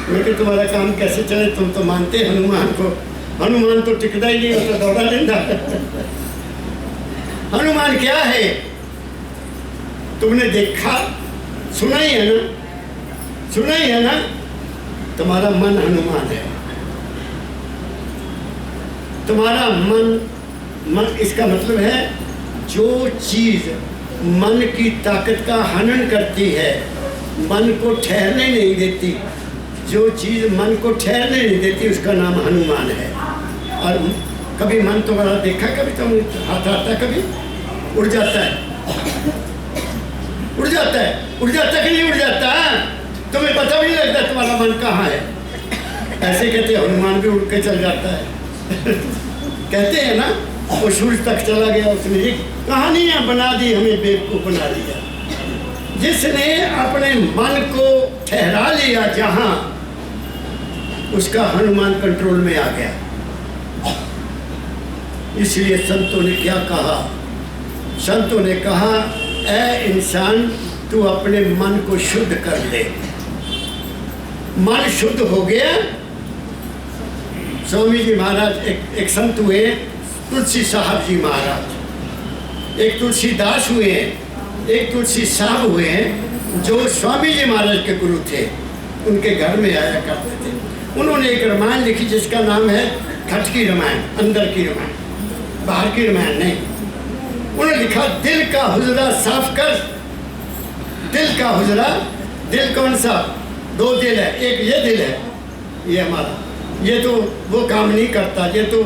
मैं कि तुम्हारा काम कैसे चले? तुम तो मानते हनुमान को। हनुमान तो टिकता ही नहीं, तो दौड़ा लेता। हनुमान क्या है? तुमने देखा, सुना ही है ना, सुना ही है ना? तुम्हारा मन हनुमान है। तुम्हारा मन इसका मतलब है जो चीज मन की ताकत का हनन करती है, मन को ठहरने नहीं देती, जो चीज मन को ठहरने नहीं देती, उसका नाम हनुमान है। और कभी मन तुम्हारा देखा, कभी तुम हाथ आता, कभी उड़ जाता है, उड़ जाता है, उड़ जाता कि नहीं उड़ जाता? तुम्हें पता भी नहीं लगता तुम्हारा मन कहाँ है। ऐसे कहते हैं हनुमान भी उड़ के चल जाता है। कहते हैं ना, वो सूरज तक चला गया, उसने ये कहानियां बना दी, हमें बेवकूफ बना दिया। जिसने अपने मन को ठहरा लिया जहां, उसका हनुमान कंट्रोल में आ गया। इसलिए संतों ने क्या कहा? संतों ने कहा, ऐ इंसान तू अपने मन को शुद्ध कर ले। मन शुद्ध हो गया। स्वामी जी महाराज एक संत हुए, तुलसी साहब जी महाराज, एक तुलसीदास हुए, एक तुलसी साहब हुए, जो स्वामी जी महाराज के गुरु थे। उनके घर में आया करते थे। उन्होंने एक रामायण लिखी जिसका नाम है खट की रामायण, अंदर की रामायण, बाहर की रामायण नहीं। उन्होंने लिखा, दिल का हुजरा साफ कर। दिल का हुजरा, दिल कौन सा? 2 दिल है, एक ये दिल है, ये हमारा, ये तो वो काम नहीं करता, ये तो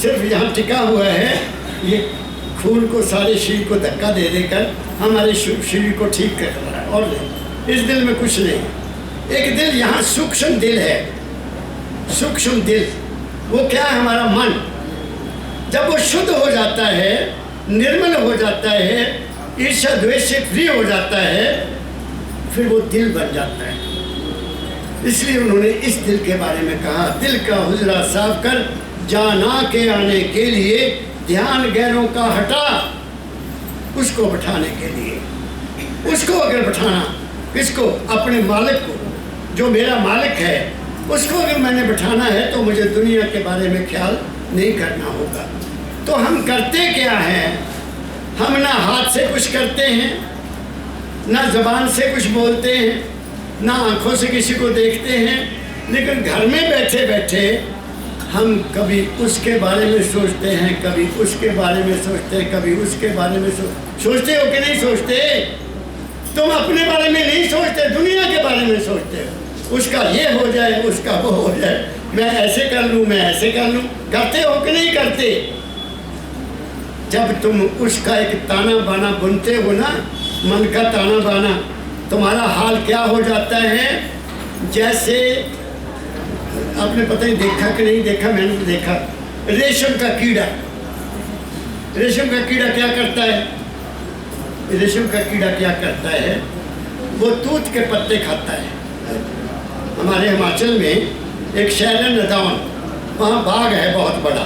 सिर्फ यहाँ टिका हुआ है। ये खून को, सारे शरीर को धक्का दे देकर हमारे शरीर को ठीक कर रहा है, और नहीं, इस दिल में कुछ नहीं। एक दिल यहाँ सूक्ष्म दिल है, सूक्ष्म दिल, वो क्या है? हमारा मन। जब वो शुद्ध हो जाता है, निर्मल हो जाता है, ईर्ष्या द्वेष से फ्री हो जाता है, फिर वो दिल बन जाता है। इसलिए उन्होंने इस दिल के बारे में कहा, दिल का हुजरा साफ कर, जाना के आने के लिए ध्यान गैरों का हटा। उसको बैठाने के लिए, उसको अगर बैठाना, किसको? अपने मालिक को, जो मेरा मालिक है, उसको अगर मैंने बैठाना है तो मुझे दुनिया के बारे में ख्याल नहीं करना होगा। तो हम करते क्या हैं? हम ना हाथ से कुछ करते हैं, ना जबान से कुछ बोलते हैं, ना आंखों से किसी को देखते हैं, लेकिन घर में बैठे बैठे हम कभी उसके बारे में सोचते हैं, कभी उसके बारे में सोचते हैं, कभी उसके बारे में सोचते हो कि नहीं सोचते? तुम अपने बारे में नहीं सोचते, दुनिया के बारे में सोचते हो। उसका ये हो जाए, उसका वो हो जाए, मैं ऐसे कर लूँ, मैं ऐसे कर लूँ। करते हो कि नहीं करते? जब तुम उसका एक ताना बाना बुनते हो ना, मन का ताना बाना, तुम्हारा हाल क्या हो जाता है? जैसे आपने पता नहीं देखा कि नहीं देखा, मैंने देखा, रेशम का कीड़ा, रेशम का कीड़ा क्या करता है? रेशम का कीड़ा क्या करता है, वो तूत के पत्ते खाता है। हमारे हिमाचल में एक शहर है नदाउन, वहाँ बाग है बहुत बड़ा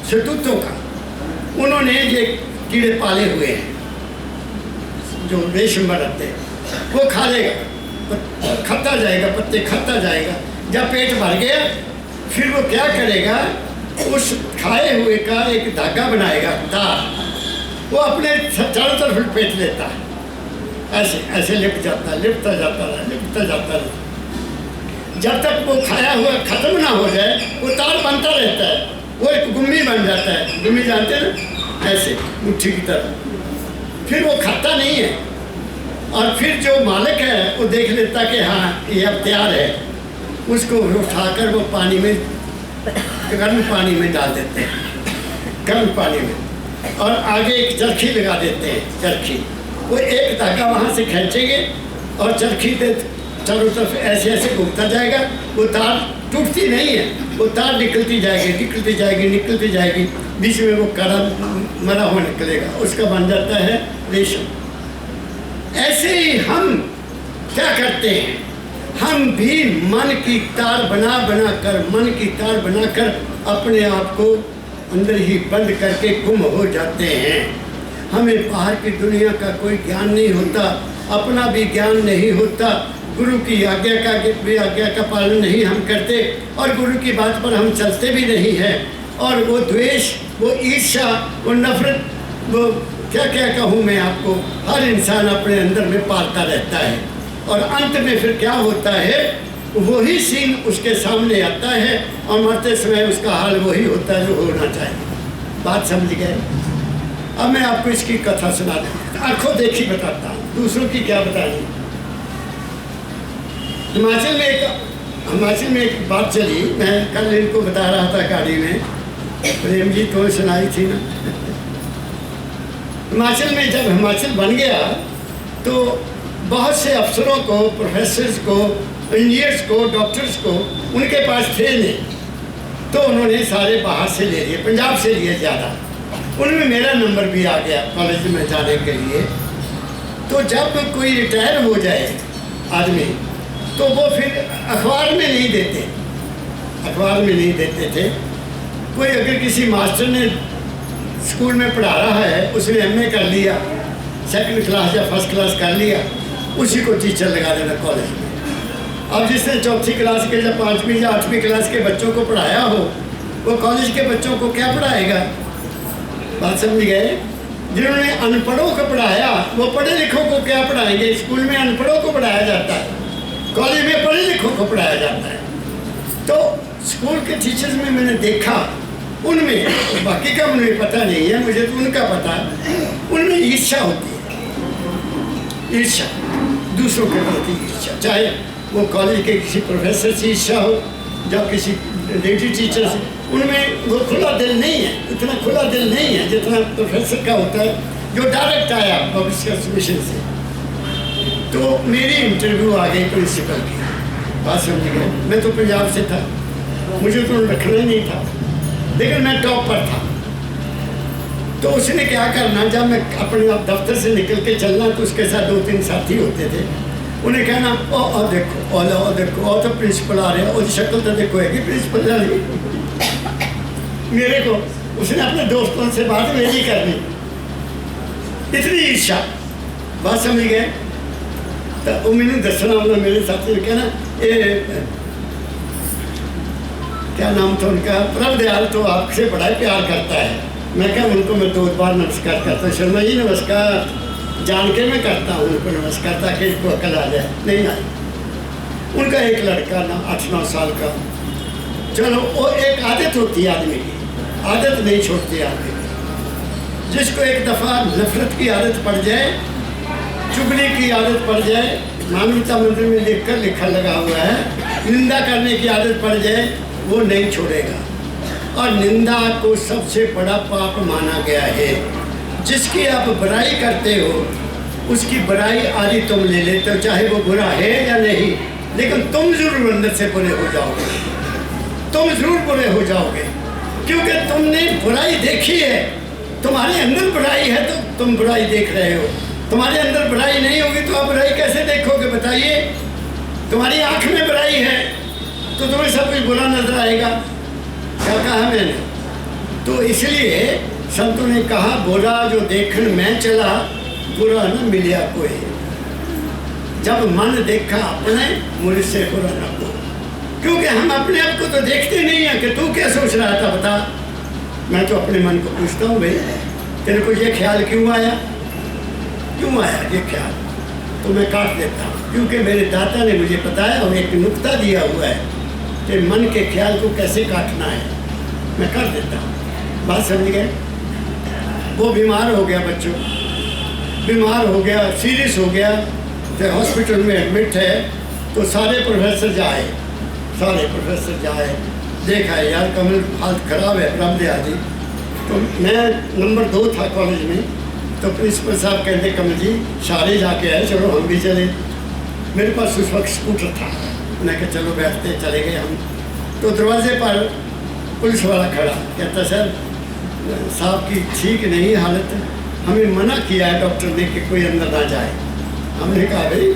शतूतों का। उन्होंने ये कीड़े पाले हुए हैं जो रेशम बनाते हैं, वो खा लेगा, खाता जाएगा, पत्ते खाता जाएगा। जब पेट भर गया फिर वो क्या करेगा, उस खाए हुए का एक धागा बनाएगा, तार, वो अपने चारों तरफ लपेट लेता है, ऐसे ऐसे लिपट जाता है, लिपटता जाता है, लिपटता जाता है। जब तक वो खाया हुआ खत्म ना हो जाए वो तार बनता रहता है, वो एक गुम्मी बन जाता है। गुम्मी जानते हैं ना, ऐसे मुट्ठी की तरह। फिर वो खाता नहीं है, और फिर जो मालिक है वो देख लेता कि हाँ ये अब तैयार है, उसको उठाकर वो पानी में, गर्म पानी में डाल देते हैं, गर्म पानी में, और आगे एक चरखी लगा देते हैं। चरखी, वो एक धागा वहाँ से खींचेंगे और चरखी पे चारों तरफ ऐसे ऐसे घूमता जाएगा। वो तार टूटती नहीं है, वो तार निकलती जाएगी, निकलती जाएगी, निकलती जाएगी, बीच में वो कड़ा मरा हुआ निकलेगा, उसका बन जाता है रेशम। ऐसे ही हम क्या करते हैं, हम भी मन की तार बना बना कर, मन की तार बनाकर अपने आप को अंदर ही बंद करके गुम हो जाते हैं। हमें बाहर की दुनिया का कोई ज्ञान नहीं होता, अपना भी ज्ञान नहीं होता, गुरु की आज्ञा का पालन नहीं हम करते, और गुरु की बात पर हम चलते भी नहीं हैं। और वो द्वेष, वो ईर्ष्या, वो नफरत, वो क्या क्या कहूँ मैं आपको, हर इंसान अपने अंदर में पालता रहता है। और अंत में फिर क्या होता है, वही सीन उसके सामने आता है, और मरते समय उसका हाल वही होता है जो होना चाहिए। बात समझ गए? अब मैं आपको इसकी कथा सुना दूँ, आंखों देखी बताता हूँ, दूसरों की क्या बतानी। हिमाचल में एक बात चली, मैं कल इनको बता रहा था गाड़ी में, प्रेम जी को सुनाई थी ना। हिमाचल में जब हिमाचल बन गया तो बहुत से अफसरों को, प्रोफेसर्स को, इंजीनियर्स को, डॉक्टर्स को उनके पास थे नहीं, तो उन्होंने सारे बाहर से ले लिए, पंजाब से लिए ज़्यादा। उनमें मेरा नंबर भी आ गया कॉलेज में जाने के लिए। तो जब कोई रिटायर हो जाए आदमी, तो वो फिर अखबार में नहीं देते, अखबार में नहीं देते थे। कोई अगर किसी मास्टर ने स्कूल में पढ़ा रहा है, उसने एमए कर लिया, सेकंड क्लास या फर्स्ट क्लास कर लिया, उसी को टीचर लगा देना कॉलेज में। अब जिसने चौथी क्लास के या 5वीं या 8वीं क्लास के बच्चों को पढ़ाया हो, वो कॉलेज के बच्चों को क्या पढ़ाएगा? बात समझ गए? जिन्होंने अनपढ़ों को पढ़ाया वो पढ़े लिखों को क्या पढ़ाएंगे? स्कूल में अनपढ़ों को पढ़ाया जाता है, कॉलेज में पढ़े लिखों को पढ़ाया जाता है। तो स्कूल के टीचर्स में मैंने देखा, उनमें, बाकी का मुझे पता नहीं है, मुझे तो उनका पता, उनमें ईर्ष्या होती है, ईर्ष्या, दूसरों के प्रति ईर्ष्या, चाहे वो कॉलेज के किसी प्रोफेसर से ईर्ष्या हो या किसी लेडी टीचर से, उनमें वो खुला दिल नहीं है, इतना खुला दिल नहीं है जितना प्रोफेसर का होता है जो डायरेक्ट आया पब्लिक मिशन से। तो मेरी इंटरव्यू आ गई प्रिंसिपल की, बात समझ गए? मैं तो पंजाब से था, मुझे तो रखना ही नहीं था, लेकिन मैं टॉप पर था। तो उसने क्या करना, जब मैं अपने दफ्तर से निकल के चलना तो उसके साथ 2-3 साथी होते थे, उन्हें कहना ओ देखो, ओ देखो, ओ तो प्रिंसिपल आ रहे हैं, और शक्ल तो देखो है कि प्रिंसिपल आ रही। मेरे को उसने अपने दोस्तों से बात मेरी करनी, इतनी ईर्ष्या, बात समझ गए? तो वो मैंने दसना, मतलब मेरे साथी ने कहना, ये क्या नाम था उनका, प्रभ दयाल तो आपसे बड़ा प्यार करता है। मैं क्या, उनको मैं 2 बार नमस्कार करता हूँ, शर्मा जी नमस्कार, जान के मैं करता हूँ उनको नमस्कार ताकि इसको अकल आ जाए, नहीं आई। उनका एक लड़का ना 8-9 साल का, चलो वो एक आदत होती है आदमी की, आदत नहीं छोड़ती आदमी की। जिसको एक दफ़ा नफरत की आदत पड़ जाए, चुगली की आदत पड़ जाए, मानवता मंदिर में देखकर लिखा लगा हुआ है, निंदा करने की आदत पड़ जाए, वो नहीं छोड़ेगा। और निंदा को सबसे बड़ा पाप माना गया है। जिसकी आप बुराई करते हो उसकी बुराई आदि तुम ले लेते हो, चाहे वो बुरा है या नहीं, लेकिन तुम जरूर अंदर से बुरे हो जाओगे, तुम जरूर बुरे हो जाओगे, क्योंकि तुमने बुराई देखी है, तुम्हारे अंदर बुराई है तो तुम बुराई देख रहे हो। तुम्हारे अंदर बुराई नहीं होगी तो आप बुराई कैसे देखोगे बताइए? तुम्हारी आंख में बुराई है तो तुम्हें सब कुछ बुरा नजर आएगा। क्या कहा मैंने? तो इसलिए संतों ने कहा बुरा जो देखन में चला बुरा न मिलिया कोई। जब मन देखा अपने मुझसे बुरा न को, क्योंकि हम अपने आप को तो देखते नहीं है कि तू क्या सोच रहा था बता। मैं तो अपने मन को पूछता हूँ, भाई तेरे को ये ख्याल क्यों आया, क्यों आया ये ख्याल? तो मैं काट देता हूँ, क्योंकि मेरे दाता ने मुझे बताया और एक नुक्ता दिया हुआ है कि मन के ख्याल को कैसे काटना है। मैं काट देता हूँ, बात समझ गए? वो बीमार हो गया, बच्चों बीमार हो गया, सीरियस हो गया, तो हॉस्पिटल में एडमिट है। तो सारे प्रोफेसर जाए, देखा है यार कमल हालत ख़राब है, रब दे आदि। तो मैं नंबर 2 था कॉलेज में, तो प्रिंसिपल साहब कहते कमल जी सारे जाके आए, चलो हम भी चले। मेरे पास उस वक्त स्कूटर था, मैं कहा चलो बैठते, चले गए हम। तो दरवाजे पर पुलिस वाला खड़ा, कहता सर साहब की ठीक नहीं हालत, हमें मना किया है डॉक्टर ने कि कोई अंदर ना जाए। हमने कहा भाई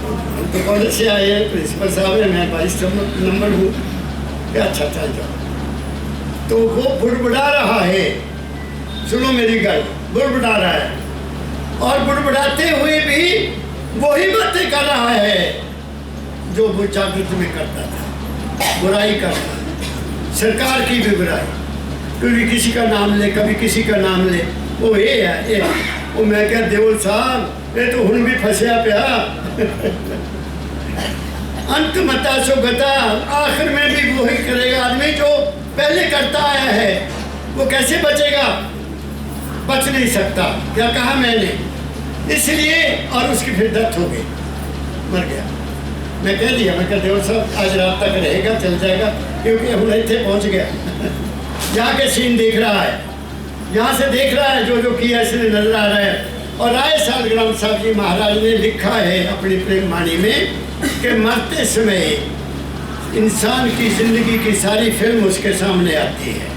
हम तो कॉलेज से आए हैं, प्रिंसिपल साहब है, मैं 22 नंबर हूँ। क्या अच्छा चल जाओ। तो वो बुड़बुड़ा रहा है, सुनो मेरी गल, बुड़बुड़ा रहा है और बुड़बुड़ाते हुए भी वही बातें कर रहा है जो वो जागृत में करता था। बुराई करता, सरकार की भी बुराई, कभी किसी का नाम ले, कभी किसी का नाम ले। वो ये है ये। वो मैं क्या देवल साहब ये तो हुन भी फंसिया पिया। अंत मता सो गता, आखिर में भी वही करेगा आदमी जो पहले करता आया है। वो कैसे बचेगा? बच नहीं सकता। क्या कहा मैंने? इसलिए और उसकी फिर डेथ हो गई, मर गया। मैं कह दिया, मैं कह देवल साहब आज रात तक रहेगा, चल जाएगा, क्योंकि हम इतने पहुंच गया। यहाँ के सीन देख रहा है, यहाँ से देख रहा है जो जो किया इसलिए नजर आ रहा है। और राय सालग्राम साहब जी महाराज ने लिखा है अपनी प्रेम वाणी में कि मरते समय इंसान की जिंदगी की सारी फिल्म उसके सामने आती है,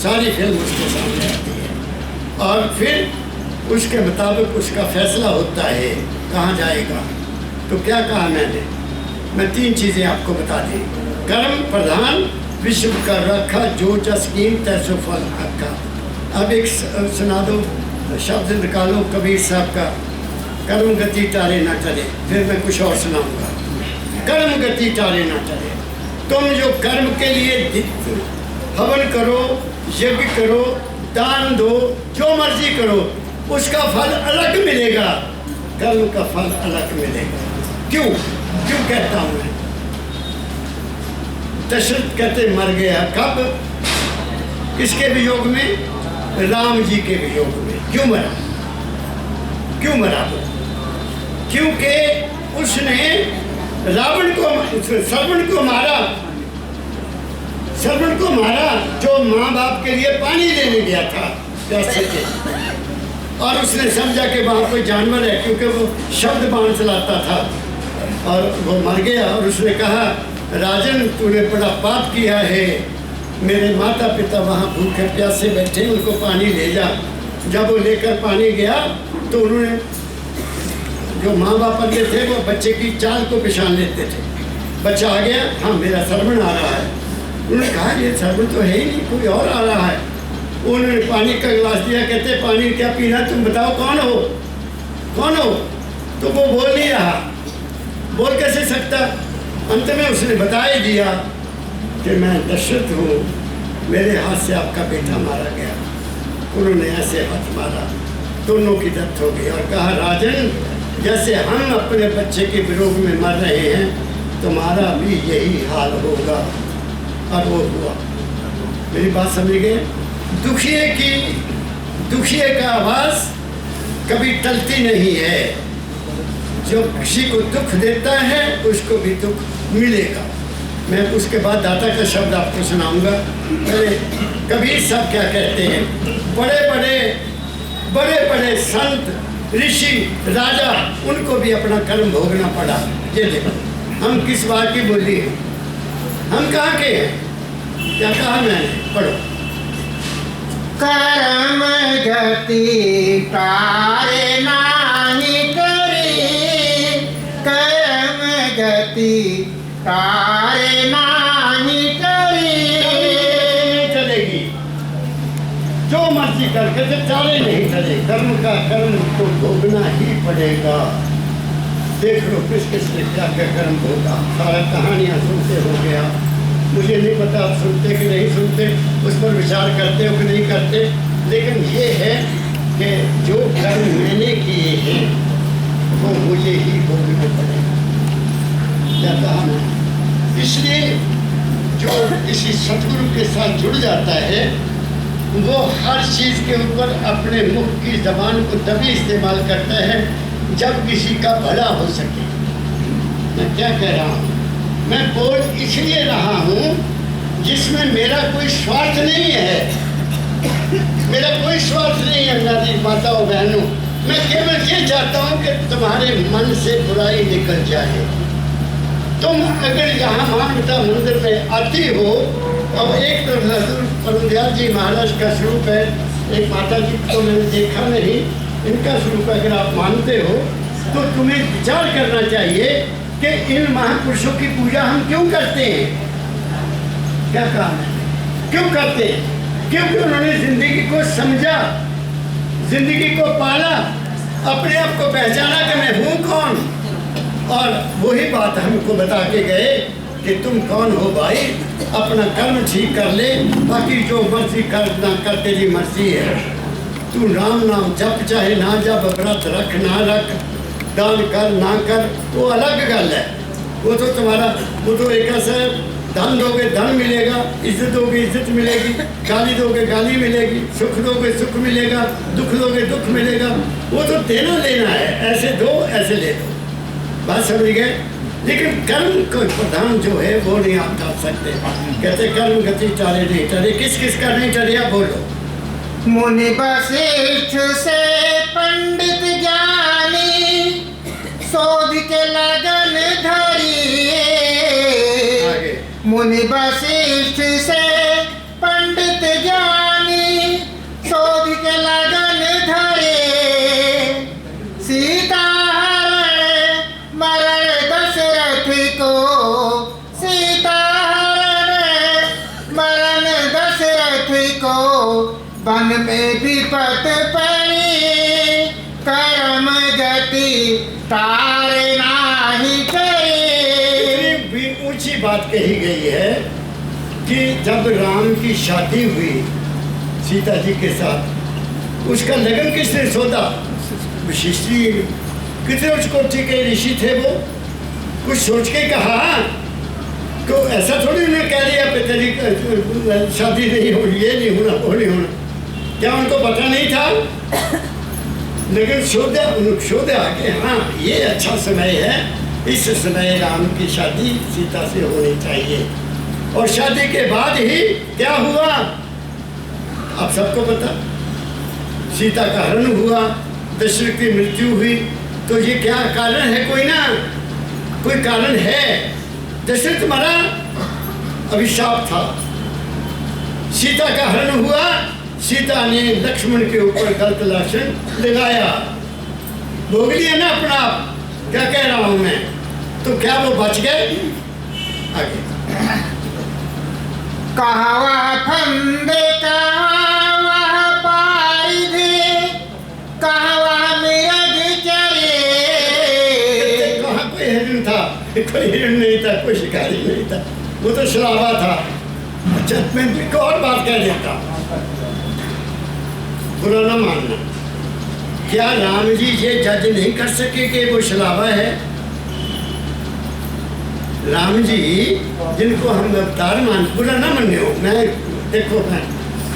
सारी फिल्म उसके सामने आती है और फिर उसके मुताबिक उसका फैसला होता है कहाँ जाएगा। तो क्या कहा मैंने? मैं 3 चीज़ें आपको बता दी। कर्म प्रधान विश्व का रखा, जो जस्कीम तैसो फल रखा। अब एक सुना दो शब्द निकालो कबीर साहब का, कर्म गति टारे ना टले। फिर मैं कुछ और सुनाऊंगा। कर्म गति टारे ना टले, तुम जो कर्म के लिए हवन करो, यज्ञ करो, दान दो, जो मर्जी करो, उसका फल अलग मिलेगा, कर्म का फल अलग मिलेगा। क्यों क्यों कहता हूँ मैं? दशरथ कहते मर गया, कब? किसके वियोग में? राम जी के वियोग में। क्यों मरा? क्यों मरा वो? क्योंकि उसने रावण को, श्रवण को मारा, श्रवण को मारा जो माँ बाप के लिए पानी लेने गया था प्यासे के। और उसने समझा कि वहाँ कोई जानवर है, क्योंकि वो शब्द बाण चलाता था, और वो मर गया। और उसने कहा राजन तूने बड़ा पाप किया है, मेरे माता पिता वहाँ भूखे प्यासे बैठे, उनको पानी ले जा। जब वो लेकर पानी गया तो उन्होंने, जो माँ बाप के थे वो बच्चे की चाल को पहचान लेते थे। बच्चा आ गया, हाँ मेरा सरवण आ रहा है। उन्होंने कहा ये सरवण तो है ही नहीं, कोई और आ रहा है। उन्होंने पानी का गिलास दिया, कहते पानी क्या पीना, तुम बताओ कौन हो, कौन हो? तो वो बोल नहीं रहा, बोल कैसे सकता? अंत में उसने बता ही दिया कि मैं दशरथ हूँ, मेरे हाथ से आपका बेटा मारा गया। उन्होंने ऐसे हाथ मारा, दोनों की डेथ हो गई। और कहा राजन जैसे हम अपने बच्चे के विरोध में मर रहे हैं, तुम्हारा भी यही हाल होगा। और वो हुआ। मेरी बात समझ गए? दुखिए का आवाज़ कभी टलती नहीं है। जो किसी को दुख देता है उसको भी दुख मिलेगा। मैं उसके बाद दाता का शब्द आपको सुनाऊंगा। पहले कबीर साहब क्या कहते हैं? बड़े बड़े संत ऋषि राजा, उनको भी अपना कर्म भोगना पड़ा। ये देखो हम किस बात की बोली है, हम कहाँ के हैं? क्या कहा मैंने? पढ़ो। कर्म गति टारे ना गति तारे नाही चलेगी। जो मर्जी करके तो चाले नहीं चले, कर्म का कर्म तो भोगना ही पड़ेगा। देख लो किस किस ने क्या क्या कर्म भोगा, सारा कहानियाँ सुनते हो गया। मुझे नहीं पता आप सुनते कि नहीं सुनते, उस पर विचार करते हो कि नहीं करते, लेकिन ये है कि जो कर्म मैंने किए हैं वो मुझे ही भोगने पड़ेगा। क्या कहा मैं? इसलिए जो किसी सतगुरु के साथ जुड़ जाता है वो हर चीज़ के ऊपर अपने मुख की जबान को तभी इस्तेमाल करता है जब किसी का भला हो सके। मैं क्या कह रहा हूँ? मैं बोल इसलिए रहा हूँ जिसमें मेरा कोई स्वार्थ नहीं है। मेरा कोई स्वार्थ नहीं है नारी माताओं बहनों। मैं केवल ये चाहता हूँ कि तुम्हारे मन से बुराई निकल जाए। तुम अगर यहाँ मानवता मंदिर में आती हो और एक तो परमदयाल जी महाराज का स्वरूप है, एक माता जी को मैंने देखा नहीं, इनका स्वरूप अगर आप मानते हो तो तुम्हें विचार करना चाहिए कि इन महापुरुषों की पूजा हम क्यों करते हैं। क्या काम है, क्यों करते हैं? क्योंकि उन्होंने जिंदगी को समझा, जिंदगी को पाला, अपने आप को पहचाना कि मैं हूँ कौन, और वही बात हमको बता के गए कि तुम कौन हो भाई, अपना कर्म ठीक कर ले, बाकी जो मर्जी कर ना कर तेरी मर्जी है। तू राम नाम जप चाहे ना जप, व्रत रख ना रख, दान कर ना कर, वो अलग गल है। वो तो तुम्हारा, वो तो एक ऐसा है, धन दोगे धन मिलेगा, इज्जत दोगे इज्जत मिलेगी, गाली दोगे गाली मिलेगी, सुख दोगे सुख मिलेगा, दुख दोगे दुख मिलेगा। वो तो देना लेना है, ऐसे दो ऐसे ले दो, बात समझ गए। लेकिन कर्म को प्रधान जो है वो नहीं आप कर सकते। कहते कर्म गति टारे नहीं टरे। किस किस का नहीं टरिया बोलो? मुनि वशिष्ठ से पंडित ज्ञानी, शोध के लगन धरिए। मुनि वशिष्ठ से पंडित ज्ञानी, शोध के लगन धरे। सीता वन में विपत पड़ी, कर्म गति तारे नाही करे। भी ऊंची बात कही गई है कि जब राम की शादी हुई सीता जी के साथ, उसका लगन किसने सोचा? वशिष्ठ जी। कितने उसको ठीक है ऋषि थे, वो कुछ सोच के कहा, तो ऐसा थोड़ी उन्हें कह दिया पे तेरी शादी नहीं हो, ये नहीं होना वो नहीं होना। क्या उनको पता नहीं था? लेकिन सोचा कि हाँ ये अच्छा समय है, इस समय राम की शादी सीता से होनी चाहिए। और शादी के बाद ही क्या हुआ आप सबको पता, सीता का हरण हुआ, दशरथ की मृत्यु हुई। तो ये क्या कारण है? कोई ना कोई कारण है। दशरथ मरा, अभिशाप था। सीता का हरण हुआ, सीता ने लक्ष्मण के ऊपर गलत लाशन लगाया। भोग लिया ना अपना आप। क्या कह रहा हूं मैं? तो क्या वो बच गए? आगे कहावा फंदे कहावा पारिधे, कहावा मृग चरे। कहाँ कोई हिरण था? कोई हिरण नहीं था, कोई शिकारी नहीं था, वो तो शराबा था। अच्छा मैं एक और बात कह देता, बुरा ना मानना। क्या राम जी ये जज नहीं कर सके कि वो शलावा है? राम जी जिनको हम अवतार मान, बुरा ना माने हो। मैं देखो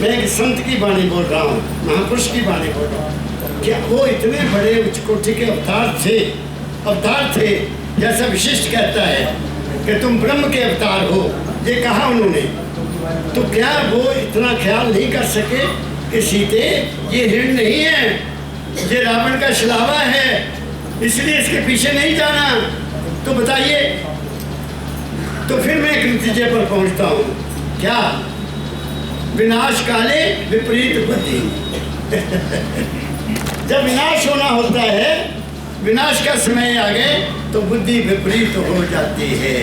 मैं एक संत की वाणी बोल रहा हूँ, महापुरुष की वाणी बोल रहा हूँ। क्या वो इतने बड़े उच्च कोटि के अवतार थे जैसा विशिष्ट कहता है कि तुम ब्रह्म के अवतार हो, ये कहा उन्होंने। तो क्या वो इतना ख्याल नहीं कर सके कि सीते ये हिरण नहीं है, ये रावण का शलावा है, इसलिए इसके पीछे नहीं जाना? तो बताइए। तो फिर मैं एक नतीजे पर पहुंचता हूँ, क्या? विनाश काले विपरीत बुद्धि। जब विनाश होना होता है विनाश का समय आ गए तो बुद्धि विपरीत हो जाती है,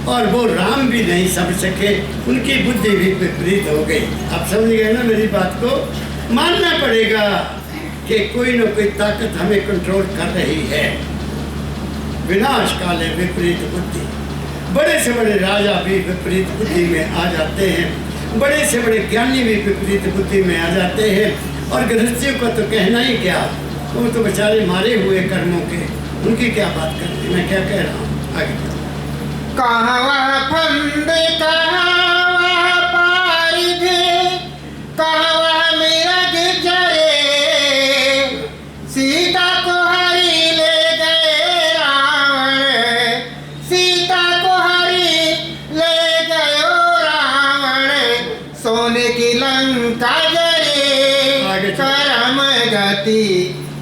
और वो राम भी नहीं समझ सके, उनकी बुद्धि भी विपरीत हो गई। आप समझ गए ना मेरी बात को? मानना पड़ेगा कि कोई न कोई ताकत हमें कंट्रोल कर रही है। विनाश काल है विपरीत बुद्धि। बड़े से बड़े राजा भी विपरीत बुद्धि में आ जाते हैं, बड़े से बड़े ज्ञानी भी विपरीत बुद्धि में आ जाते हैं, और गृहस्थियों का तो कहना ही क्या, वो तो बेचारे मारे हुए कर्मों के, उनकी क्या बात करते। मैं क्या कह रहा हूँ आगे। कहाँ वह फंदे कहाँ वह पारिधे, कहाँ वह मिरग जरे, सीता को हरि ले गए रावण, सीता को हरि ले गयो रावण, सोने की लंका जरे, करम गति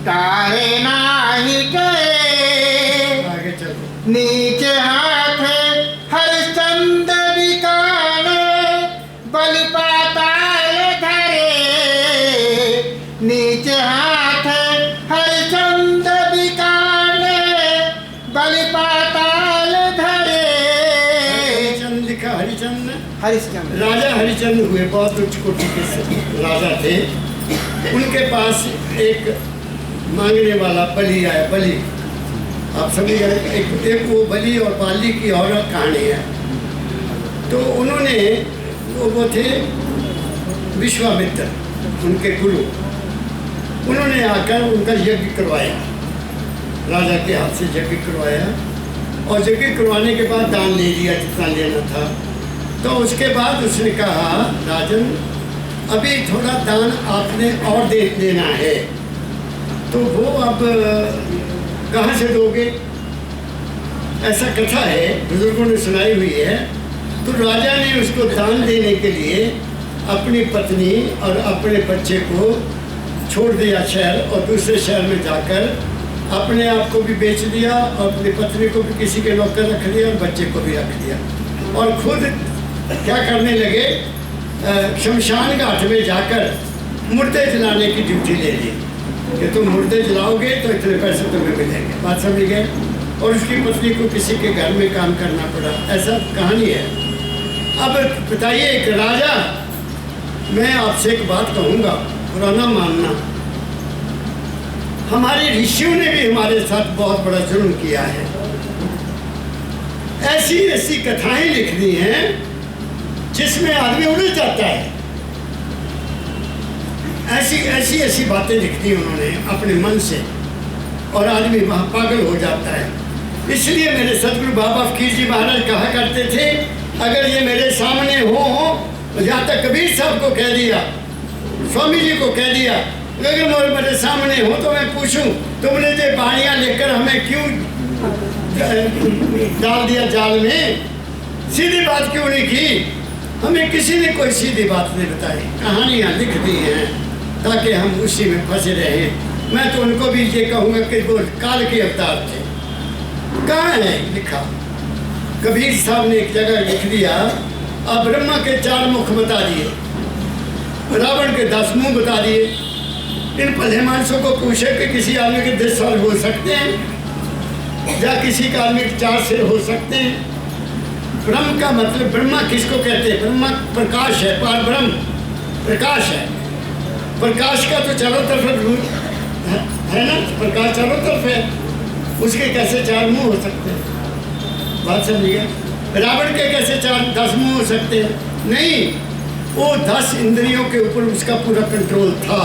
तारे नाही गए। आगे चलो। नीचे हाथ हरिश्चंद्र बिकाने, बलि पाताल धरे, नीचे हाथ हरिश्चंद्र बिकाने, बलि पाताल धरे। हरिचंद्र लिखा, हरिचंद्र, हरिश्चंद्र राजा हरिचंद्र हुए, बहुत उच्च कोटि के राजा थे। उनके पास एक मांगने वाला बलि आया। बलि, आप समझ गए, एक वो बलि और बाली की और कहानी है। तो उन्होंने वो थे विश्वामित्र, उनके गुरु। उन्होंने आकर उनका यज्ञ करवाया, राजा के हाथ से यज्ञ करवाया, और यज्ञ करवाने के बाद दान ले लिया जितना लेना था। तो उसके बाद उसने कहा, राजन अभी थोड़ा दान आपने और दे देना है, तो वो अब कहाँ से दोगे? ऐसा कथा है, बुजुर्गों ने सुनाई हुई है। तो राजा ने उसको दान देने के लिए अपनी पत्नी और अपने बच्चे को छोड़ दिया शहर, और दूसरे शहर में जाकर अपने आप को भी बेच दिया, और अपनी पत्नी को भी किसी के नौकर रख दिया, और बच्चे को भी रख दिया, और खुद क्या करने लगे, शमशान घाट में जाकर मुर्दे जलाने की ड्यूटी ले ली कि तुम मुर्दे जलाओगे तो इतने पैसे तुम्हें मिलेंगे। बात समझ गए? और उसकी पत्नी को किसी के घर में काम करना पड़ा। ऐसा कहानी है। अब बताइए, एक राजा, मैं आपसे एक बात कहूँगा, पुराना मानना, हमारे ऋषियों ने भी हमारे साथ बहुत बड़ा जुर्म किया है। ऐसी ऐसी कथाएं लिख दी हैं जिसमें आदमी उलझ जाता है। ऐसी बातें लिख दी उन्होंने अपने मन से, और आदमी वहाँ पागल हो जाता है। इसलिए मेरे सदगुरु बाबा फकीर जी महाराज कहा करते थे, अगर ये मेरे सामने हो, या तक कबीर साहब को कह दिया, स्वामी जी को कह दिया, अगर मेरे सामने हो तो मैं पूछूं, तुमने जो बाणियाँ लेकर हमें क्यों डाल दिया जाल में, सीधी बात क्यों नहीं की? हमें किसी ने कोई सीधी बात नहीं बताई, कहानियाँ लिख दी हैं ताकि हम उसी में फंसे रहें। मैं तो उनको भी ये कहूँगा कि वो काल के अवतार थे। कहाँ है लिखा? कबीर साहब ने एक जगह लिख दिया, अब ब्रह्मा के 4 मुख बता दिए, रावण के 10 मुंह बता दिए। इन भले मानसों को पूछे कि किसी आदमी के 10 सर हो सकते हैं, या किसी का आदमी के 4 सिर हो सकते हैं? ब्रह्म का मतलब, ब्रह्मा किसको कहते हैं? ब्रह्मा प्रकाश है, पार ब्रह्म प्रकाश है। प्रकाश का तो चारों तरफ है ना, प्रकाश चारों तरफ है, उसके कैसे 4 मुंह हो सकते हैं? बात समझिए। रावण के कैसे 10 मुंह हो सकते हैं? नहीं, वो 10 इंद्रियों के ऊपर उसका पूरा कंट्रोल था।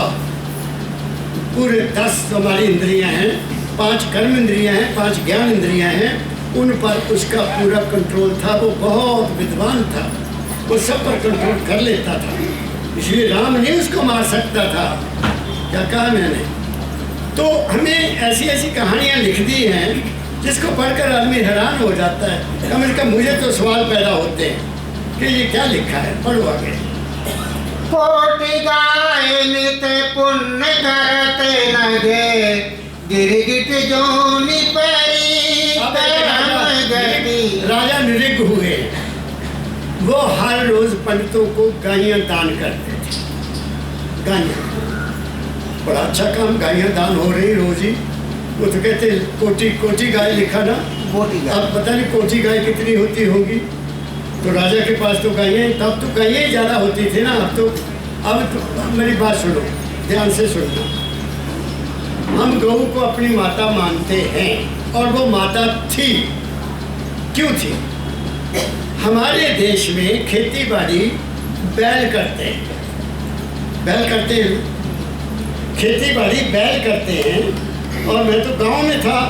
पूरे 10 हमारी इंद्रियां हैं, 5 कर्म इंद्रियां हैं, 5 ज्ञान इंद्रियां हैं, उन पर उसका पूरा कंट्रोल था। वो बहुत विद्वान था, वो सब पर कंट्रोल कर लेता था, इसलिए राम नहीं उसको मार सकता था। क्या कहा मैंने? तो हमें ऐसी ऐसी कहानियाँ लिख दी हैं जिसको पढ़कर आदमी हैरान हो जाता है। कम से कम मुझे तो सवाल पैदा होते हैं कि ये क्या लिखा है। पढ़ो आगे। कोटि गाय नित पुण्य करते नगे, गिरगिट जोनि परी राजा निरिग हुए, वो हर रोज पंडितों को गायें दान करते थे। गायें, बड़ा अच्छा काम, गायें दान हो रही रोज ही। वो तो कहते कोटी कोटी गाय लिखा ना, कोटी गाय। अब पता नहीं कोटी गाय कितनी होती होगी। तो राजा के पास तो गायें, तब तो गायें ज़्यादा होती थी ना। अब तो मेरी बात सुनो, ध्यान से सुनना। हम गऊ को अपनी माता मानते हैं और वो माता थी। क्यों थी? हमारे देश में खेती बाड़ी बैल करते हैं, बैल करते हैं, खेती बाड़ी बैल करते हैं। और मैं तो गांव में था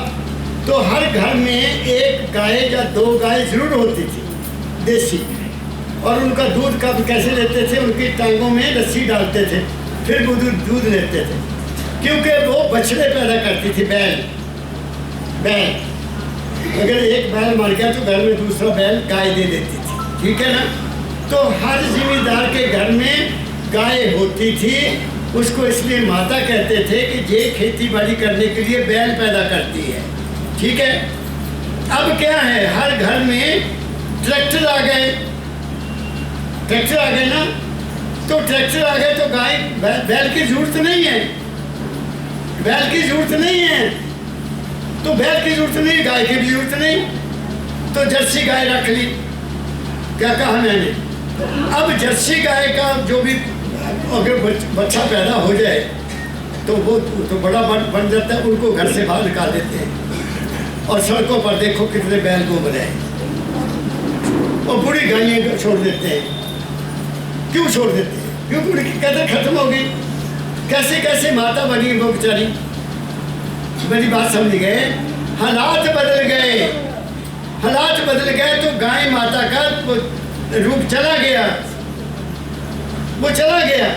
तो हर घर में एक गाय या 2 गाय जरूर होती थी देसी। और उनका दूध कब कैसे लेते थे? उनकी टांगों में रस्सी डालते थे, फिर वो दूध लेते थे, क्योंकि वो बछड़े पैदा करती थी। बैल अगर एक बैल मर गया तो घर में दूसरा बैल गाय दे देती थी, ठीक है ना। तो हर जिम्मेदार के घर में गाय होती थी। उसको इसलिए माता कहते थे कि ये खेती बाड़ी करने के लिए बैल पैदा करती है, ठीक है। अब क्या है, हर घर में ट्रैक्टर आ गए, ट्रैक्टर आ गए ना। तो ट्रैक्टर आ गए तो गाय बैल की जरूरत नहीं है, बैल की जरूरत नहीं है। तो बैल की जरूरत नहीं, गाय की भी जरूरत नहीं। तो जर्सी गाय रख ली। क्या कहा मैंने? अब जर्सी गाय का जो भी अगर बच्चा पैदा हो जाए तो वो तो बड़ा बन जाता है, उनको घर से बाहर निकाल देते हैं। और सड़कों पर देखो कितने बैल घूम रहे हैं, और बूढ़ी गायें छोड़ देते हैं। क्यों छोड़ देते हैं? क्योंकि उनकी कदर खत्म हो गई। कैसे कैसे माता बनी वो बेचारी। मेरी बात समझ गए? हालात बदल गए, हालात बदल गए तो गाय माता का रूप चला गया, वो चला गया।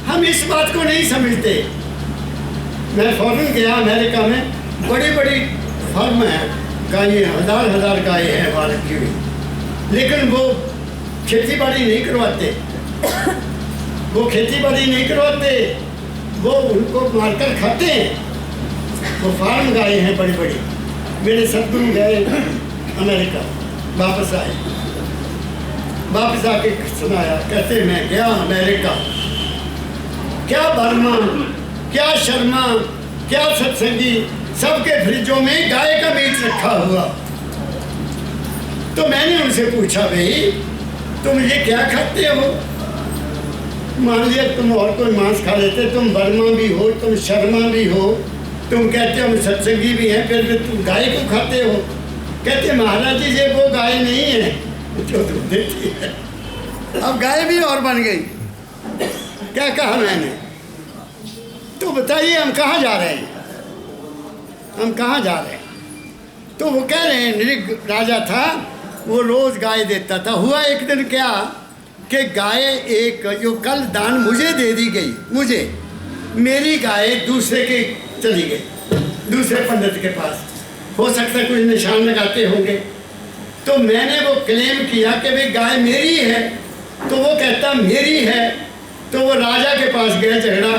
हम इस बात को नहीं समझते। मैं फॉरेन गया, अमेरिका में बड़ी बड़ी फार्म है, गायें हजार गायें हैं वहाँ रखी हुई, लेकिन वो खेती बाड़ी नहीं करवाते, वो खेती बाड़ी नहीं करवाते, वो उनको मारकर खाते हैं। वो फार्म गायें हैं बड़ी बड़ी। मेरे सदगुरु गए अमेरिका, वापस आए, वापस आके सुनाया, कहते मैं गया अमेरिका, क्या बर्मा, क्या शर्मा, क्या सत्संगी, सबके फ्रिजों में गाय का मीट रखा हुआ। तो मैंने उनसे पूछा, भाई तुम ये क्या खाते हो? मान लिया तुम और कोई मांस खा लेते, तुम बर्मा भी हो, तुम शर्मा भी हो, तुम कहते हो हम सत्संगी भी हैं, फिर तुम गाय क्यों खाते हो? कहते महाराज जी ये वो गाय नहीं है जो तुम देती है। अब गाय भी और बन गई। क्या कहा मैंने? तो बताइए हम कहाँ जा रहे हैं, हम कहाँ जा रहे हैं? तो वो कह रहे हैं नृग राजा था, वो रोज गाय देता था। हुआ एक दिन क्या कि गाय एक जो कल दान मुझे दे दी गई, मुझे, मेरी गाय दूसरे के चली गई, दूसरे पंडित के पास। हो सकता है कुछ निशान लगाते होंगे। तो मैंने वो क्लेम किया कि भाई गाय मेरी है, तो वो कहता मेरी है। तो वो राजा के पास गया झगड़ा,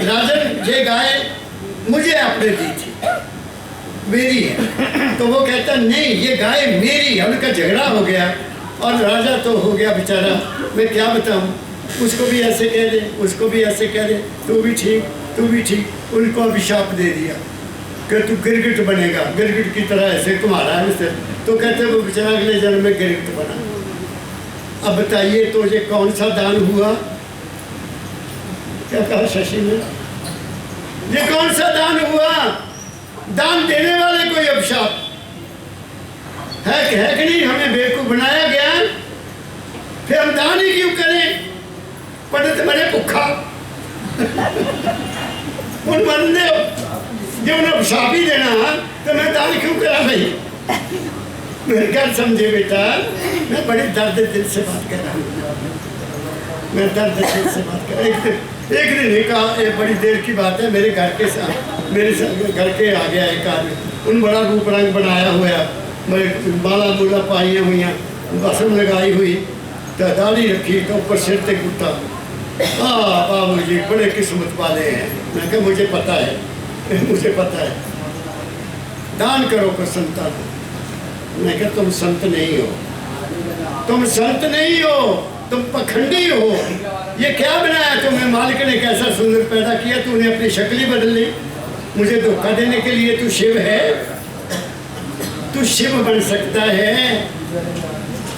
राजन ये गाय मुझे आपने दी थी, मेरी है। तो वो कहता नहीं ये गाय मेरी है। उनका झगड़ा हो गया और राजा तो हो गया बेचारा, मैं क्या बताऊँ, उसको भी ऐसे कह दे, उसको भी ऐसे कह दे, तू भी ठीक, तू भी ठीक। उनको अभिशाप दे दिया कि तू गिरगिट बनेगा, गिरगिट की तरह ऐसे तुम्हारा है उसे। तो कहते वो बेचारा अगले जन्म में गिरगिट बना। अब बताइए तो ये कौन सा दान हुआ? क्या कहा शशि ने? ये कौन सा दान हुआ? दान देने वाले कोई अभिशाप है कि नहीं? हमें बेवकूफ बनाया गया, फिर हम दान ही क्यों करें? पंडित बने भुखा उन बंदे जो उन्हें अभिशाप ही देना तो मैं दान क्यों करा भाई? मेरे घर समझे बेटा, मैं बड़ी दर्द दिल से बात कर रहा हूँ, मैं दर्द दिल से बात कर। एक दिन ही कहा, एक बड़ी देर की बात है, मेरे घर के साथ, मेरे घर के आ गया एक आदमी, उन बड़ा रूप रंग बनाया हुआ, माला मूला पाइया हुई, बसम लगाई हुई, तो दाढ़ी रखी, तो ऊपर सिर तक उठा। बाबू जी बड़े किस्मत वाले हैं। मैं कहा मुझे पता है, मुझे पता है, दान करो को संतान। मैं कहा तुम संत नहीं हो, तुम संत नहीं हो, तुम पखंडी हो। ये क्या बनाया तुम्हें? मालिक ने कैसा सुंदर पैदा किया, तूने अपनी शक्ल ही बदल ली। मुझे धोखा देने के लिए तू शिव है? तू शिव बन सकता है?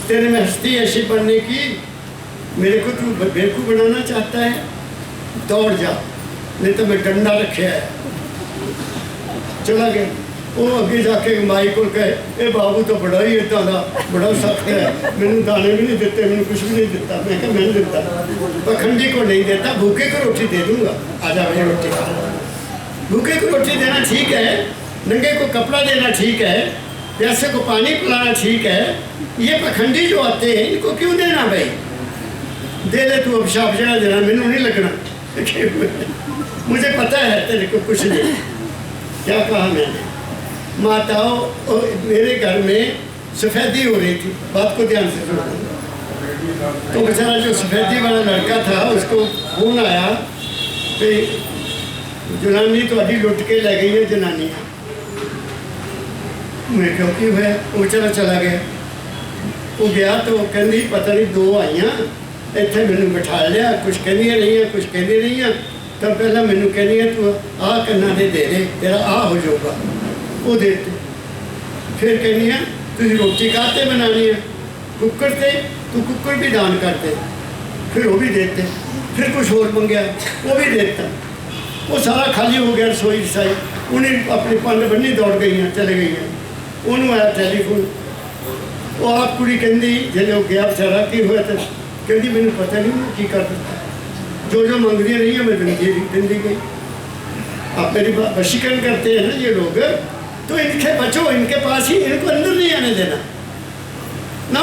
तेरे में हस्ती है शिव बनने की? मेरे को तू बेवकूफ बनाना चाहता है? दौड़ जा, नहीं तो मैं डंडा रखे है। चला गया वो अगे जाके माई को कहे ए बाबू तो बड़ा ही इदा का बड़ा सख्त है, मैंने दाने भी नहीं दिते, मैंने कुछ भी नहीं दिता। मैं क्या मैंने दिता? पखंडी को नहीं देता, भूखे को रोटी दे दूंगा, आजा भाई रोटी खा। भूखे को रोटी देना ठीक है, नंगे को कपड़ा देना ठीक है, प्यासे को पानी पिलाना ठीक है। ये पखंडी जो आते हैं इनको क्यों देना भाई? दे ले तू, अभिशाप जरा देना, मैनू नहीं लगना। मुझे पता है तेरे को कुछ नहीं। क्या कहा मैंने? माताओं मेरे घर में सफ़ेदी हो रही थी, बात को ध्यान से सुनो। तो बेचारा जो सफ़ेदी वाला लड़का था उसको फोन आया कि जनानी तो अभी लुट के ले गई है जनानी। मैं क्यों क्यों है? वो बेचारा चला गया। वो गया तो कहती पता नहीं दो आईया इतने मैनू बिठा लिया, कुछ कहदियाँ नहीं है, कुछ कहदी नहीं है। तब पहला मैनू कहनी है तू आ कन्ना दे दे तेरा आ हो जाऊगा, वो देते। फिर कहनी है तुझे रोटी कहते बनानी है कुकर से, तू कुकर भी दान करते, फिर वो भी देते। फिर कुछ और मंगया वो भी देता। वो सारा खाली हो गया रसोई रसाई। उन्हें अपनी पंड बन्नी दौड़ गई हैं, चले गई हैं। उन्होंने आया टेलीफोन, वो आप कुड़ी कहती जब वो गया बेचारा की हुआ तो कहती मैंने पता नहीं मैं की कर दिता, जो मंगदियाँ नहीं है मैं दी गई। आप मेरी वशीकरण करते हैं ना ये लोग, तो इनके बचो, इनके पास ही, इनको अंदर नहीं आने देना ना,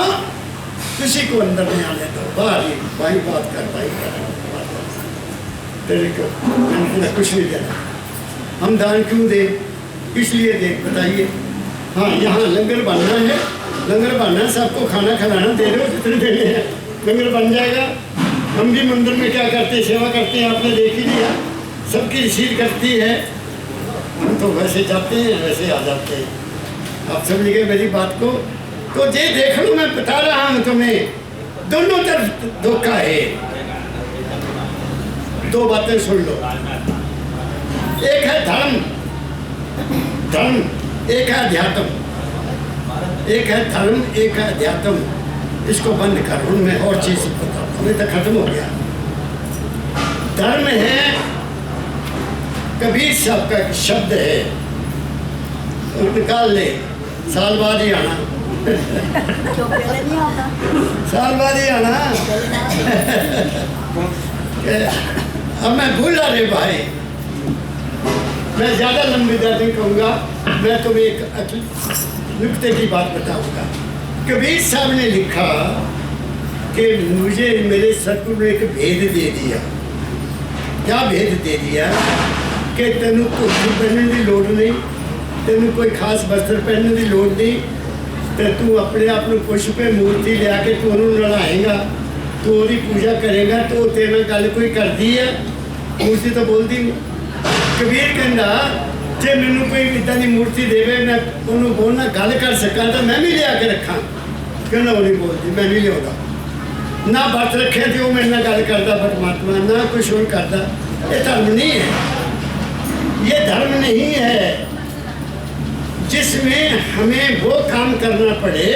किसी को अंदर नहीं आने दो, बाहर ही भाई बात कर, भाई कर तेरे को मैंने कुछ नहीं देना। हम दान क्यों दे? इसलिए दे, बताइए। हाँ यहाँ लंगर बनना है, लंगर बनना है, सबको खाना खिलाना, दे रहे हो जितने देने हैं, लंगर बन जाएगा। हम भी मंदिर में क्या करते हैं, सेवा करते हैं, आपने देख ही लिया, सबकी रिसीव करती है। हम तो वैसे जाते हैं वैसे आ जाते हैं। आप समझ गए मेरी बात को? तो ये देख लो, मैं बता रहा हूँ तुम्हें, दोनों तरफ धोखा है। दो बातें सुन लो, एक है धर्म, धर्म, एक है अध्यात्म। एक है धर्म, एक है अध्यात्म। इसको बंद कर, उनमें और चीज़ बताओ, हमें तो खत्म हो गया। धर्म है, कबीर साहब का शब्द है, निकाल ले, साल बाद ही आना, साल बाद ही आना। अब मैं भूला रे भाई, मैं ज़्यादा लंबी दर्द नहीं कहूँगा, मैं तुम्हें एक नुक्ते की बात बताऊँगा। कबीर साहब ने लिखा कि मुझे मेरे सतगुरु ने एक भेद दे दिया। क्या भेद दे दिया? कि तेनू धोती पहनने की लोड़ नहीं, तेनू कोई खास वस्त्र पहनने की लोड़ नहीं, तो तू अपने आप को कुछ पे मूर्ति लिया के तू उन्होंने लड़ाएगा, तू वो पूजा करेगा, तो तेरे गल कोई करती है, मूर्ति तो बोलती नहीं। कबीर कहना जे मैनू कोई इदा की मूर्ति देवे, मैं उन्होंने बोलना गल कर सका तो मैं भी लिया के रखा। कहना वो नहीं बोलती, मैं नहीं लिया ना बरत रखे तो वो मेरे गल करता परमात्मा, ना कुछ और करता। ये धर्म नहीं है, ये धर्म नहीं है जिसमें हमें वो काम करना पड़े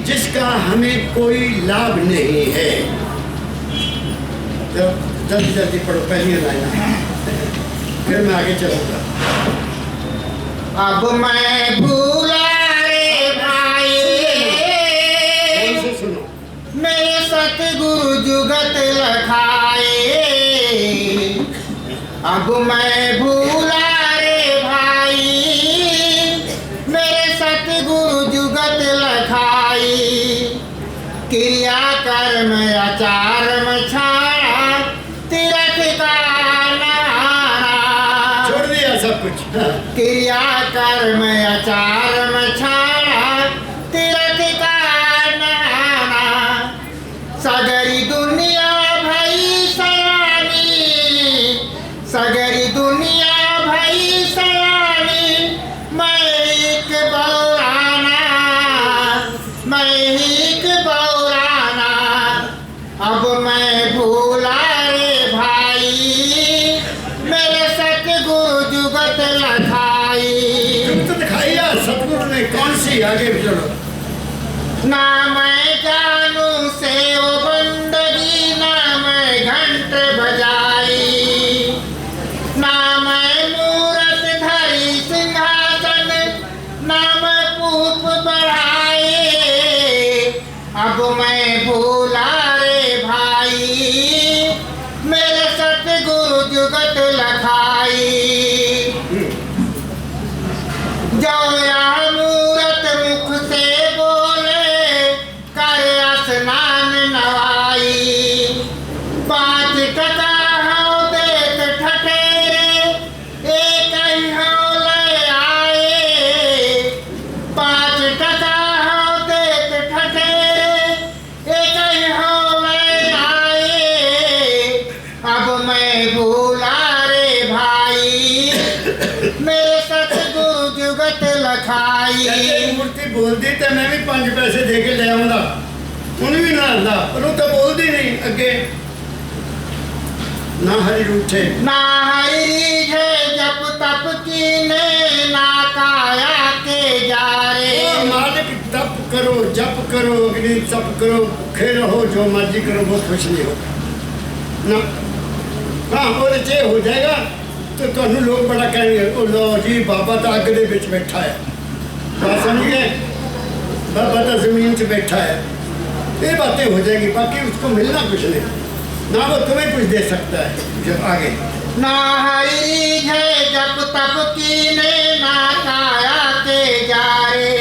जिसका हमें कोई लाभ नहीं है। तो जल्दी जल्दी पढ़ो, पहली लाइन, फिर मैं आगे चलूँगा। अब मैं भूला रे भाई, सुनो, मेरे सतगुरु जुगत लखाए। अब मैं भूला रे भाई, मेरे सतगुरु जुगत लखाई। क्रिया कर्म आचार छाड़ा तीरथ का नारा। छोड़ दिया सब कुछ। क्रिया कर्म आचार छाड़ा तीरथ का नारा। सगरी दुनिया भई सयानी, सगरी दुनिया भई सयानी। मैं एक बौराना, मैं एक बौराना। अब मैं भूला रे भाई, मेरे सतगुरु जुगत आगे चलो। ना मैं जानू सेव बंदगी, ना मैं घंट बजाई, ना मैं मूरत धरी सिंहासन, ना मैं पूप बढ़ाए। अब मैं भूला रे भाई, मेरे सतगुरु जुगत लखाई। जो यहाँ मूरत मुख से बोले, कर स्नान नवाई। 5 टका हौ देत ठठेरे, एक ही हौ ले आए। 5 टका हौ देत ठठेरे, एक ही हौ ले आए। अब मैं भूला रे भाई, मेरे सतगुरु जुगत लखाई। मूर्ति बोलती तो मैं भी 5 पैसे दे के ले आऊंगा, उन्हें भी ना आंदा, पर वो तो बोलती नहीं अगे। ना हरी रूठे ना हरी रीझे, जप तप कीने, ना काया के जारे। ओ मालिक तप करो, जप करो, अग्नि तप करो, भूखे रहो, जो मर्जी करो, वो खुश नहीं होगा ना। हाँ और जे हो जाएगा तो तुहानू लोग बड़ा कहेंगे, ओ लो जी बाबा तो अग दे विच बैठा है, बात समझ गए, बाबा तो जमीन च बैठा है। ये बातें हो जाएगी, बाकी उसको मिलना कुछ नहीं, ना वो तुम्हें कुछ दे सकता है जब आगे। ना हरी रीझे, जप तप कीने, ना काया के जारे।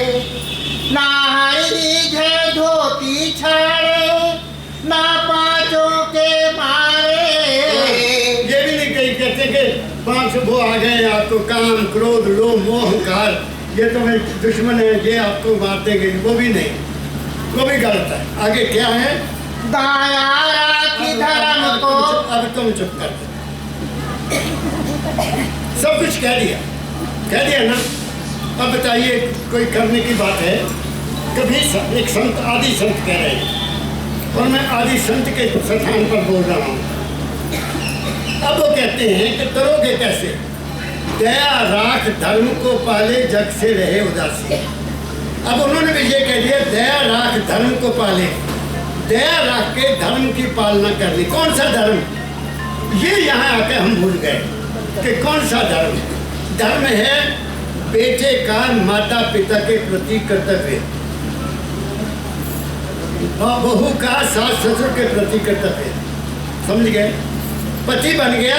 ना हरी रीझे, धोती छाड़े, ना पाँचों के मारे। ये भी नहीं कही कहते कि 5 वो आ गए आपको, काम क्रोध लोभ मोह अहंकार, ये तुम्हें दुश्मन है, ये आपको मार देंगे, वो भी नहीं, वो भी गलत है। आगे क्या है? दाया राखी धर्म को। अब तुम चुप कर दो, सब कुछ कह दिया ना। अब बताइए कोई करने की बात है? कभी एक संत, आदि संत कह रहे हैं, और मैं आदि संत के स्थान पर बोल रहा हूँ। अब वो कहते हैं कि करोगे कैसे? दया राख धर्म को पाले, जग से रहे उदासी। अब उन्होंने भी ये कह दिया, दया राख धर्म को पाले, दया राख के धर्म की पालना करनी। कौन सा धर्म? ये यहाँ आके हम भूल गए कि कौन सा धर्म। धर्म है बेटे का माता पिता के प्रति कर्तव्य, बहू का सास ससुर के प्रति कर्तव्य, समझ गए? पति बन गया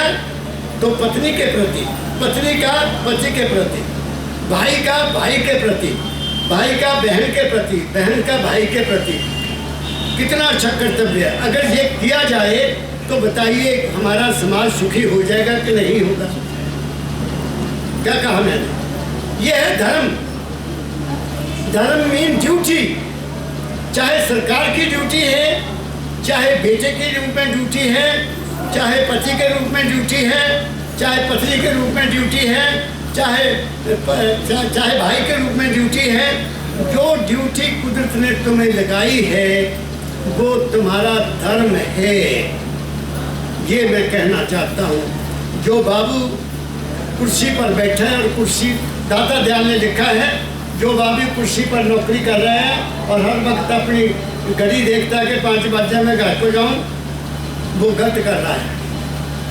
तो पत्नी के प्रति, पत्नी का पति के प्रति, भाई का भाई के प्रति, भाई का बहन के प्रति, बहन का भाई के प्रति। कितना अच्छा कर्तव्य है। अगर ये किया जाए तो बताइए हमारा समाज सुखी हो जाएगा कि नहीं होगा? क्या कहा मैंने? ये है धर्म। धर्म मीन ड्यूटी, चाहे सरकार की ड्यूटी है, चाहे बेटे के रूप में ड्यूटी है, चाहे पति के रूप में ड्यूटी है, चाहे पत्नी के रूप में ड्यूटी है, चाहे भाई के रूप में ड्यूटी है। जो ड्यूटी कुदरत ने तुम्हें लगाई है वो तुम्हारा धर्म है, ये मैं कहना चाहता हूँ। जो बाबू कुर्सी पर बैठा है, और कुर्सी दाता दयाल ने लिखा है, जो बाबू कुर्सी पर नौकरी कर रहा है और हर वक्त अपनी घड़ी देखता है कि 5 बजे मैं घर को जाऊँ, वो गलत कर रहा है,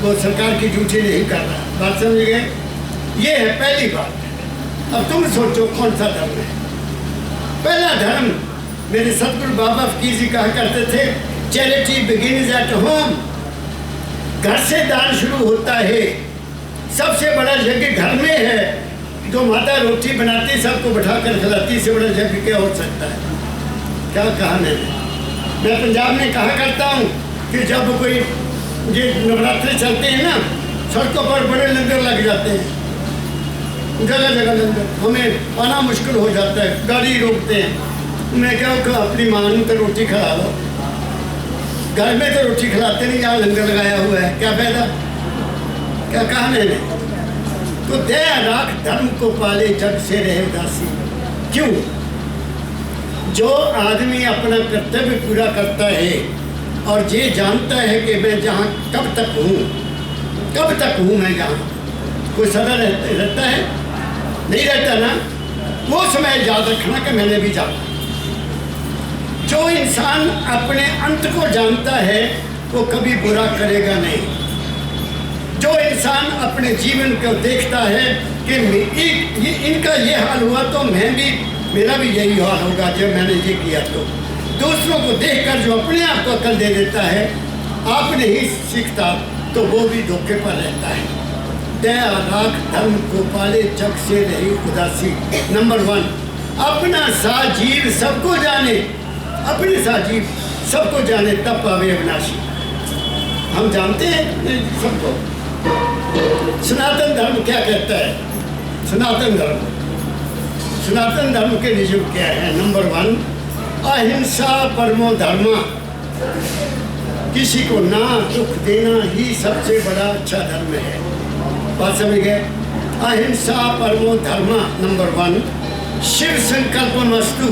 वो सरकार की ड्यूटी नहीं कर रहा। बात समझ गए? ये है पहली बात। अब तुम सोचो कौन सा धर्म है? पहला धर्म, मेरे सतगुरु बाबा फकीर जी कहा करते थे, चैरिटी बिगिन्स एट होम। घर से दान शुरू होता है। सबसे बड़ा यज्ञ घर में है। जो माता रोटी बनाती, सबको बैठा कर खिलाती, इससे बड़ा यज्ञ क्या हो सकता है? क्या कहा मैंने? मैं पंजाब में कहा करता हूँ कि जब कोई ये नवरात्रे चलते हैं ना, सड़कों पर बड़े लंगर लग जाते हैं, जगह जगह लंगर, हमें आना मुश्किल हो जाता है, गाड़ी रोकते हैं। मैं क्या अपनी माँ को रोटी खिला लो, घर में तो रोटी खिलाते नहीं, यहाँ लंगर लगाया हुआ है, क्या फायदा? क्या कहा मैंने? तो दया राख धर्म को पाले, जग से रहे उदासी। क्यों? जो आदमी अपना कर्तव्य पूरा करता है और ये जानता है कि मैं जहाँ कब तक हूँ मैं यहाँ, कोई सदा रहता है? नहीं रहता ना। वो समय याद रखना कि मैंने भी जाना। जो इंसान अपने अंत को जानता है वो कभी बुरा करेगा नहीं। जो इंसान अपने जीवन को देखता है कि इनका ये हाल हुआ तो मेरा भी यही हाल होगा जब मैंने ये किया, तो दूसरों को देखकर जो अपने आप को अकल दे देता है, आप नहीं सीखता तो वो भी धोखे पर रहता है। दया राख धर्म को पाले जग से रही उदासी। नंबर 1, अपना सा जीव सबको जाने, अपने सा जीव सबको जाने तब पावे अविनाशी। हम जानते हैं सबको। सनातन धर्म क्या कहता है? सनातन धर्म के नियम क्या है? नंबर 1, अहिंसा परमो धर्म। किसी को ना दुख देना ही सबसे बड़ा अच्छा धर्म है। बात समझ गए? अहिंसा परमो धर्म। नंबर 1, शिव संकल्पमस्तु।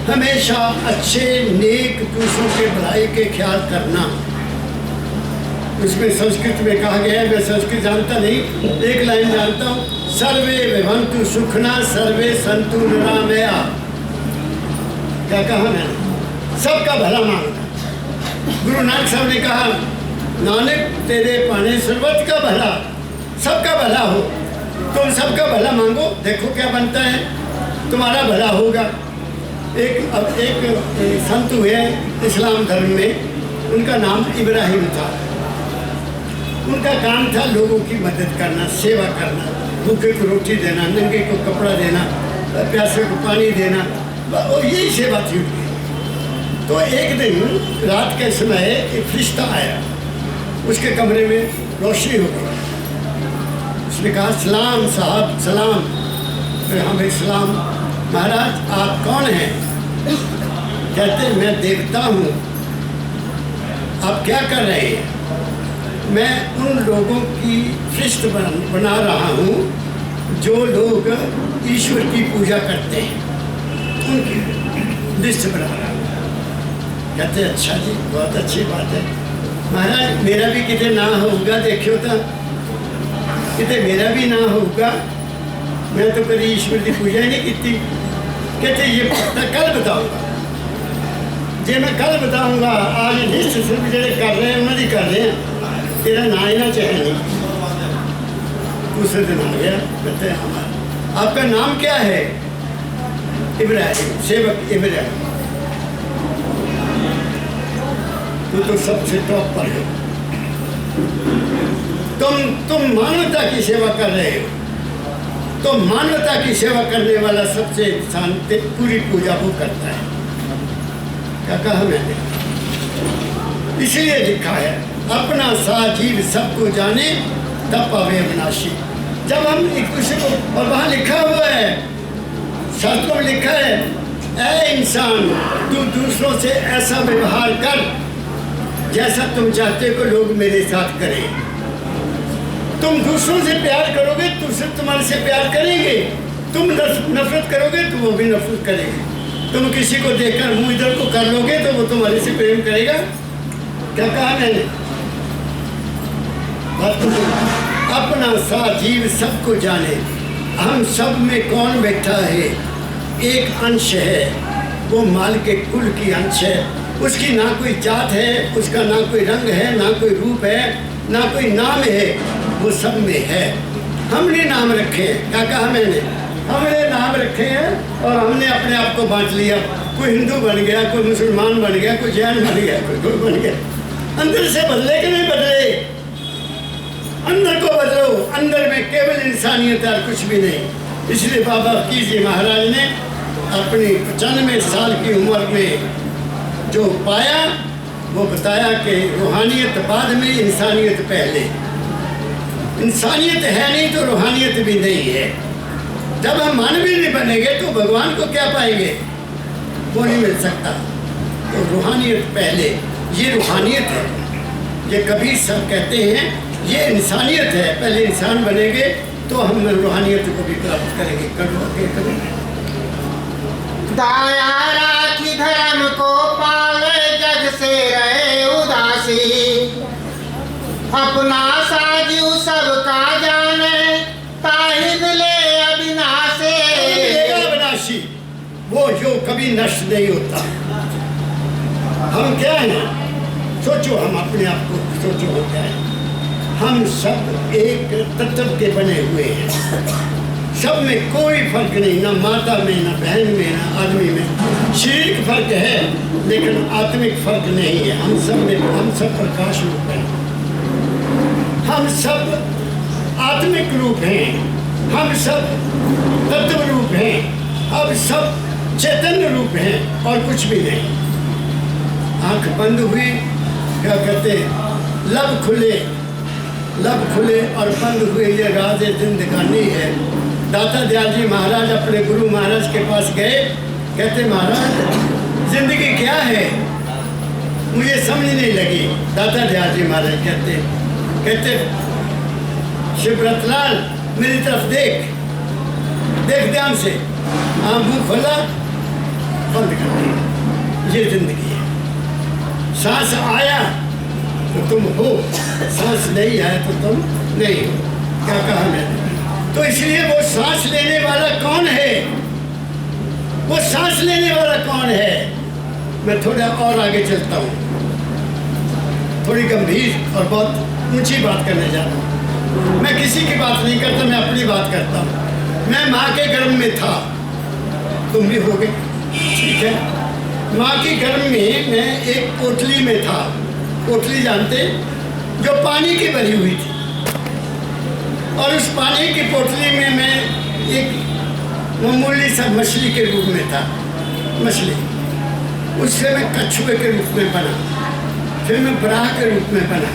हमेशा अच्छे नेक दूसरों के भलाई के ख्याल करना। उसमें संस्कृत में कहा गया है, मैं संस्कृत जानता नहीं, एक लाइन जानता हूँ, सर्वे भवन्तु सुखना सर्वे सन्तु निरामया। क्या कहा मैंने? सबका भला मांगना। गुरु नानक साहब ने कहा, नानक तेरे पाने सर्वत का भला, सबका भला हो। तुम सबका भला मांगो, देखो क्या बनता है, तुम्हारा भला होगा। एक संत हुए इस्लाम धर्म में, उनका नाम इब्राहिम था। उनका काम था लोगों की मदद करना, सेवा करना, भूखे को रोटी देना, नंगे को कपड़ा देना, प्यासे को पानी देना, और यही सेवा थी उनकी। तो एक दिन रात के समय एक फरिश्ता आया, उसके कमरे में रोशनी हो गई। उसने कहा, सलाम साहब, सलाम। तो हाँ भाई सलाम। महाराज आप कौन हैं? कहते मैं देवता हूँ। आप क्या कर रहे हैं? मैं उन लोगों की फरिश्त बना रहा हूँ जो लोग ईश्वर की पूजा करते हैं, उनकी लिस्ट बना रहा हूँ। कहते अच्छा जी, बहुत अच्छी बात है। महाराज मेरा भी कितने ना होगा, देखियो तो कितने मेरा भी ना होगा, मैं तो कभी ईश्वर की पूजा ही नहीं की। कहते ये कल बताऊँगा जे, मैं कल बताऊँगा, आज लिस्ट सिर्फ जो कर रहे हैं उन्होंने कर रहे हैं, तेरा ना ही ना चाहे नहीं। दूसरे दिन आ गया, कहते हैं हमारा आपका नाम क्या है? इब्राहिम, सेवक इब्राहिम। तू तो सबसे टॉप पर है, तुम मानवता की सेवा कर रहे हो। तो मानवता की सेवा करने वाला सबसे इंसान पूरी पूजा वो करता है। क्या कहा मैंने? इसलिए लिखा है, अपना सा जीव सबको जाने तब पावे अविनाशी। जब हम एक दूसरे को, और वहाँ लिखा हुआ है, शास्त्रों में लिखा है, ऐ इंसान तू दूसरों से ऐसा व्यवहार कर जैसा तुम चाहते हो लोग मेरे साथ करें। तुम दूसरों से प्यार करोगे, दूसरे तुम्हारे से प्यार करेंगे। तुम नफरत करोगे तो वो भी नफरत करेंगे। तुम किसी को देखकर मुंह इधर को कर लोगे तो वो तुम्हारे से प्रेम करेगा। क्या कहा मैंने? अपना सा जीव सबको जाने। हम सब में कौन बैठा है? एक अंश है, वो माल के कुल की अंश है। उसकी ना कोई जात है, उसका ना कोई रंग है, ना कोई रूप है, ना कोई नाम है, वो सब में है। हमने नाम रखे हैं। क्या कहा मैंने? हमने नाम रखे हैं और हमने अपने आप को बांट लिया। कोई हिंदू बन गया, कोई मुसलमान बन गया, कोई जैन बन गया, कोई बन गया। अंदर से बदले कि नहीं बदले? अंदर को बदलो। अंदर में केवल इंसानियत और कुछ भी नहीं। इसलिए बाबा फकीर जी महाराज ने अपनी 95 साल की उम्र में जो पाया वो बताया कि रूहानियत बाद में, इंसानियत पहले। इंसानियत है नहीं तो रूहानियत भी नहीं है। जब हम मानवीय नहीं बनेंगे तो भगवान को क्या पाएंगे? वो नहीं मिल सकता। तो रूहानियत पहले, ये रूहानियत है। ये कबीर साहब कहते हैं ये इंसानियत है। पहले इंसान बनेंगे तो हम रूहानियत को भी प्राप्त करेंगे। करेंगे दाया राखी धर्म को पाले, जग से रहे उदासी। अपना साजू सबका जाने, ताहि मिले अविनाशी। जो कभी नष्ट नहीं होता। हम क्या हैं, सोचो, हम अपने आप को सोचो हो क्या है। हम सब एक तत्व के बने हुए हैं, सब में कोई फर्क नहीं, ना माता में, ना बहन में, ना आदमी में। शारीरिक फर्क है लेकिन आत्मिक फर्क नहीं है। हम सब में, हम सब प्रकाश रूप हैं, हम सब आत्मिक रूप हैं, हम सब तत्व रूप हैं, हम सब चैतन्य रूप हैं और कुछ भी नहीं। आंख बंद हुई, क्या कहते हैं, लब खुले और बंद हुए, ये राज जिंदगानी है। दाता दयाल जी महाराज अपने गुरु महाराज के पास गए, कहते महाराज जिंदगी क्या है, मुझे समझ नहीं लगी। दाता दयाल जी महाराज कहते शिवरतलाल मेरी तरफ देख ध्यान से। मुंह खोला, बंद कर दिया। ये जिंदगी है। सांस आया तो तुम हो, सांस नहीं आया तो तुम नहीं हो। क्या कहा मैंने? तो इसलिए वो सांस लेने वाला कौन है, वो सांस लेने वाला कौन है? मैं थोड़ा और आगे चलता हूँ, थोड़ी गंभीर और बहुत ऊंची बात करने जा रहा हूँ। मैं किसी की बात नहीं करता, मैं अपनी बात करता हूँ। मैं माँ के गर्भ में था, तुम भी हो गए, ठीक है। माँ के गर्भ में मैं एक पोटली में था। पोटली जानते, जो पानी की भरी हुई थी, और उस पानी की पोटली में मैं एक मामूली सा मछली के रूप में था। मछली, उससे मैं कछुए के रूप में बना, फिर मैं बराह के रूप में बना।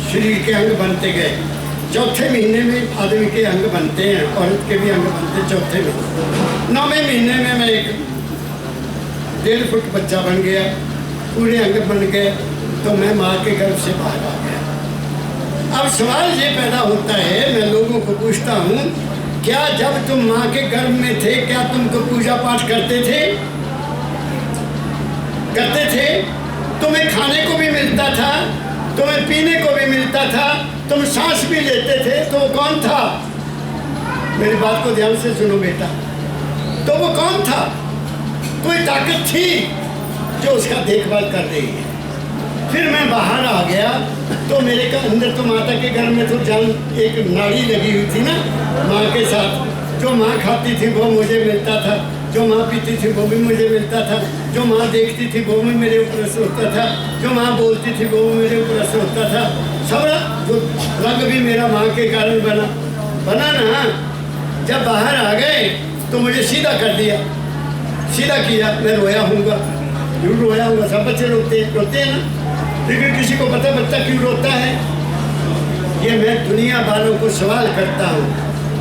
शरीर के अंग बनते गए। चौथे महीने में आदमी के अंग बनते हैं, औरत के भी अंग बनते हैं चौथे महीने। 9वें महीने में मैं एक 1.5 फुट बच्चा बन गया, पूरे अंग बन गए, तो मैं माँ के गर्भ से बाहर आ गया। अब सवाल ये पैदा होता है, मैं लोगों को पूछता हूँ, क्या जब तुम माँ के गर्भ में थे, क्या तुमको पूजा पाठ करते थे? करते थे? तुम्हें खाने को भी मिलता था, तुम्हें पीने को भी मिलता था, तुम सांस भी लेते थे, तो वो कौन था? मेरी बात को ध्यान से सुनो बेटा, तो वो कौन था? कोई ताकत थी जो उसका देखभाल कर रही है। फिर मैं बाहर आ गया, तो मेरे का अंदर तो माता के घर में तो जान एक नाड़ी लगी हुई थी ना माँ के साथ। जो माँ खाती थी वो मुझे मिलता था, जो माँ पीती थी वो भी मुझे मिलता था, जो माँ देखती थी वो भी मेरे ऊपर असर होता था, जो माँ बोलती थी वो भी मेरे ऊपर असर होता था। सब जो रंग भी मेरा माँ के कारण बना ना। जब बाहर आ गए तो मुझे सीधा कर दिया, सीधा किया। मैं रोया हूँगा, क्यों रोया हूँगा? सब बच्चे रोते हैं ना, लेकिन किसी को पता बच्चा क्यों रोता है? ये मैं दुनिया वालों को सवाल करता हूँ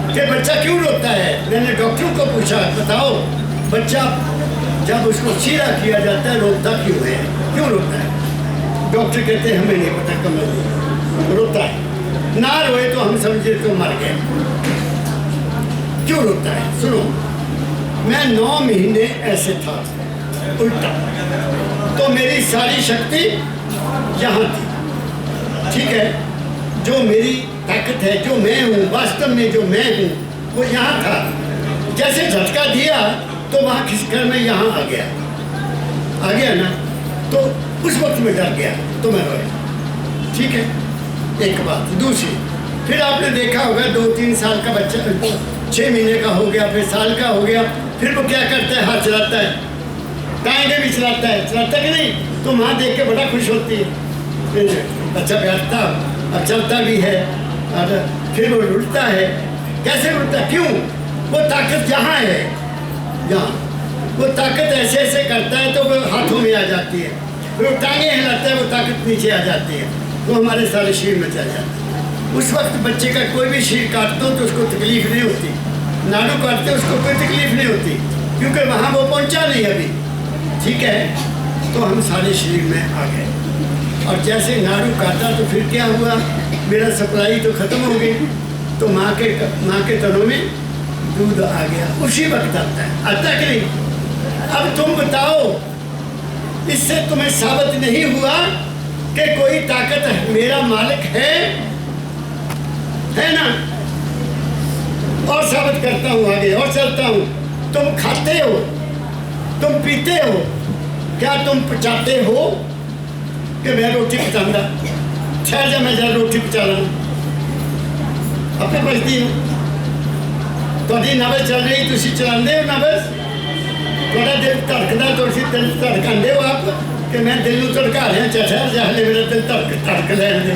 कि बच्चा क्यों रोता है। मैंने डॉक्टरों को पूछा, बताओ बच्चा जब उसको सीधा किया जाता है रोता क्यों है, क्यों रोता है? डॉक्टर कहते हैं हमें नहीं पता, कमल रोता है। ना रोए तो हम समझे तो मर गए। क्यों रोता है? सुनो, मैं 9 महीने ऐसे था उल्टा, तो मेरी सारी शक्ति यहाँ थी, ठीक है। जो मेरी ताकत है, जो मैं हूँ, वास्तव में जो मैं हूँ वो यहाँ था। जैसे झटका दिया तो वहाँ खिसकर मैं यहाँ आ गया ना, तो उस वक्त में डर गया तो मैं रोया, ठीक है। एक बात। दूसरी, फिर आपने देखा होगा 2-3 साल का बच्चा 6 महीने का हो गया, फिर साल का हो गया, फिर वो क्या करता है? हाथ चलाता है, टांगे भी चलाता कि नहीं? तो माँ देख के बड़ा खुश होती है। फिर बच्चा बैठता, अब चलता भी है, और फिर वो उड़ता है। कैसे उड़ता? क्यों? वो ताकत यहाँ है, यहाँ वो ताकत ऐसे ऐसे करता है तो वो हाथों में आ जाती है। फिर वो टांगे हिलाता है, वो ताकत नीचे आ जाती है, वो हमारे सारे शरीर में चल जाती है। उस वक्त बच्चे का कोई भी शरीर काटते हो तो उसको तकलीफ नहीं होती, नाड़ू काटते उसको कोई तकलीफ नहीं होती, क्योंकि वहाँ वो पहुँचा नहीं अभी, ठीक है। तो हम सारे शरीर में आ गए, और जैसे नाड़ू काटा तो फिर क्या हुआ? मेरा सप्लाई तो ख़त्म हो गई, तो माँ के तनों में दूध आ गया। उसी वक्त आता कि नहीं? अब तुम बताओ, इससे तुम्हें साबित नहीं हुआ कि कोई ताकत मेरा मालिक है ना? और साबित करता हूँ आगे, और चलता हूँ। तुम खाते हो, तुम पीते हो, क्या तुम पचाते हो कि मैं रोटी पचाऊंगा? ठहर जा, मैं जरा रोटी पचा लूँ। अपने बचती हूँ थोड़ी नबज चल रही, तुम चलाते हो नबज, थोड़ा दिल धड़कदा, तुम दिल धड़काते हो आप कि मैं दिल में धड़का रहा। ठहर जा, हले मेरा दिल धड़क लैन दे।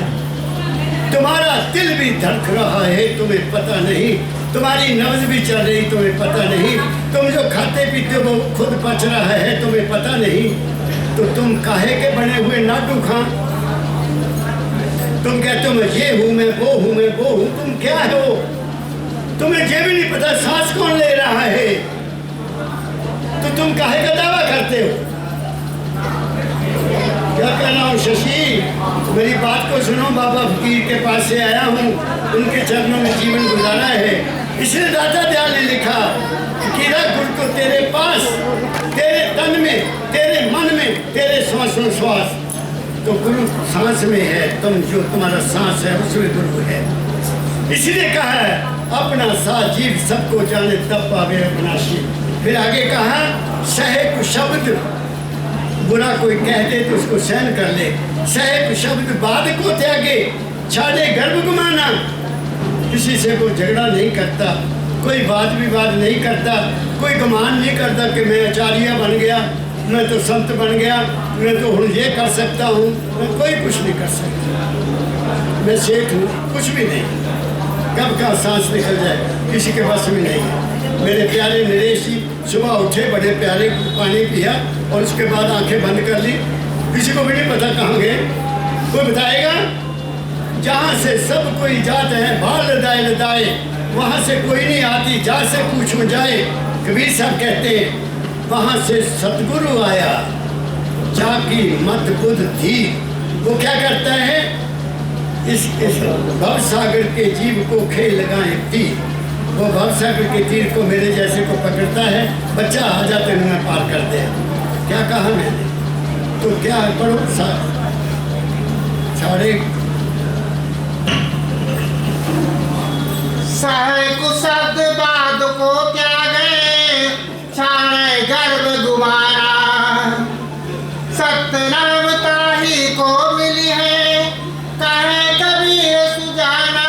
तुम्हारा दिल भी धड़क रहा है, तुम्हें पता नहीं, तुम्हारी नब्ज भी चल रही, तुम्हें पता नहीं, तुम जो खाते पीते हो वो खुद पच रहा है, तुम्हें पता नहीं। तो तुम काहे के बने हुए नाटू खां? तुम कहते हो मैं ये हूँ, मैं वो हूँ, मैं वो हूँ। तुम क्या हो? तुम्हें ये भी नहीं पता सांस कौन ले रहा है, तो तुम काहे का दावा करते हो? क्या कहना हूँ शशि, मेरी बात को सुनो। बाबा फकीर के पास से आया हूँ, उनके चरणों में जीवन गुजारा है। इसलिए दाता दयाल ने लिखा फकीरा गुरु को तेरे पास, तेरे तन में, तेरे मन में, तेरे श्वासों श्वास। तो गुरु सांस में है, तुम जो तुम्हारा सांस है उसमें गुरु है। इसलिए कहा है अपना सा जीव सबको जाने तब पावे अविनाशी। फिर आगे कहा सहे कुछ शब्द, बुरा कोई कह दे तो उसको सहन कर ले। सहे कुछ शब्द बाद को त्यागे, छाड़े गर्भ गुमाना। किसी से कोई झगड़ा नहीं करता, कोई वाद विवाद नहीं करता, कोई गुमान नहीं करता कि मैं आचार्य बन गया, मैं तो संत बन गया, मैं तो हूँ ये कर सकता हूँ। मैं कोई कुछ नहीं कर सकता, मैं सेठ हूँ, कुछ भी नहीं। कब का सांस निकल जाए किसी के बस में नहीं है। मेरे प्यारे नरेश जी सुबह उठे, बड़े प्यारे पानी पिया और उसके बाद आंखें बंद कर ली। किसी को भी नहीं पता कहाँ गए, कोई बताएगा? जहाँ से सब कोई जाते हैं भाल लदाए लदाए, वहाँ से कोई नहीं आती जा से पूछो जाए। कबीर साहब कहते हैं वहाँ से सतगुरु आया जाकी मत बुद्ध थी। वो क्या करता है? इस भव सागर के जीव को खेल लगाए थी। वो भव सागर के तीर को मेरे जैसे को पकड़ता है, बच्चा आ जाते हुए पार कर दे। क्या कहा मैंने? तो क्या पढ़ो साढ़े सहक शब्द बाद को त्यागे, छाड़े गर्भ गुमारा। सतनाम ताही को मिली है, कहे कबीर सुजाना।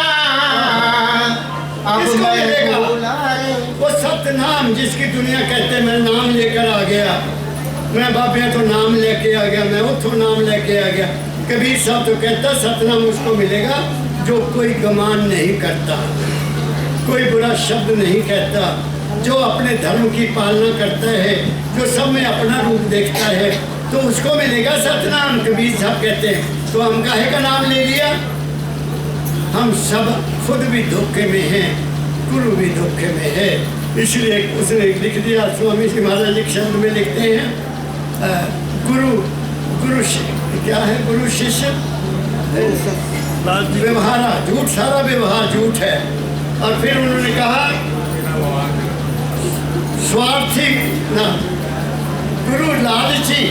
अब मैं भूला रे। वो सतनाम जिसकी दुनिया कहते मैं नाम लेकर आ गया, मैं बाबे तो नाम लेके आ गया, मैं उठो नाम लेके आ गया। कबीर साहब तो कहता सतनाम उसको मिलेगा जो कोई गुमान नहीं करता, कोई बुरा शब्द नहीं कहता, जो अपने धर्म की पालना करता है, जो सब में अपना रूप देखता है, तो उसको मिलेगा सतनाम। कबीर साहब कहते हैं तो हम काहे का नाम ले लिया? हम सब खुद भी धोखे में हैं, गुरु भी धोखे में है। इसलिए उसने लिख दिया, स्वामी जी महाराज एक शब्द में लिखते हैं गुरु क्या है? गुरु शिष्य व्यवहार झूठ, सारा व्यवहार झूठ है। और फिर उन्होंने कहा स्वार्थी ना, गुरु लालची,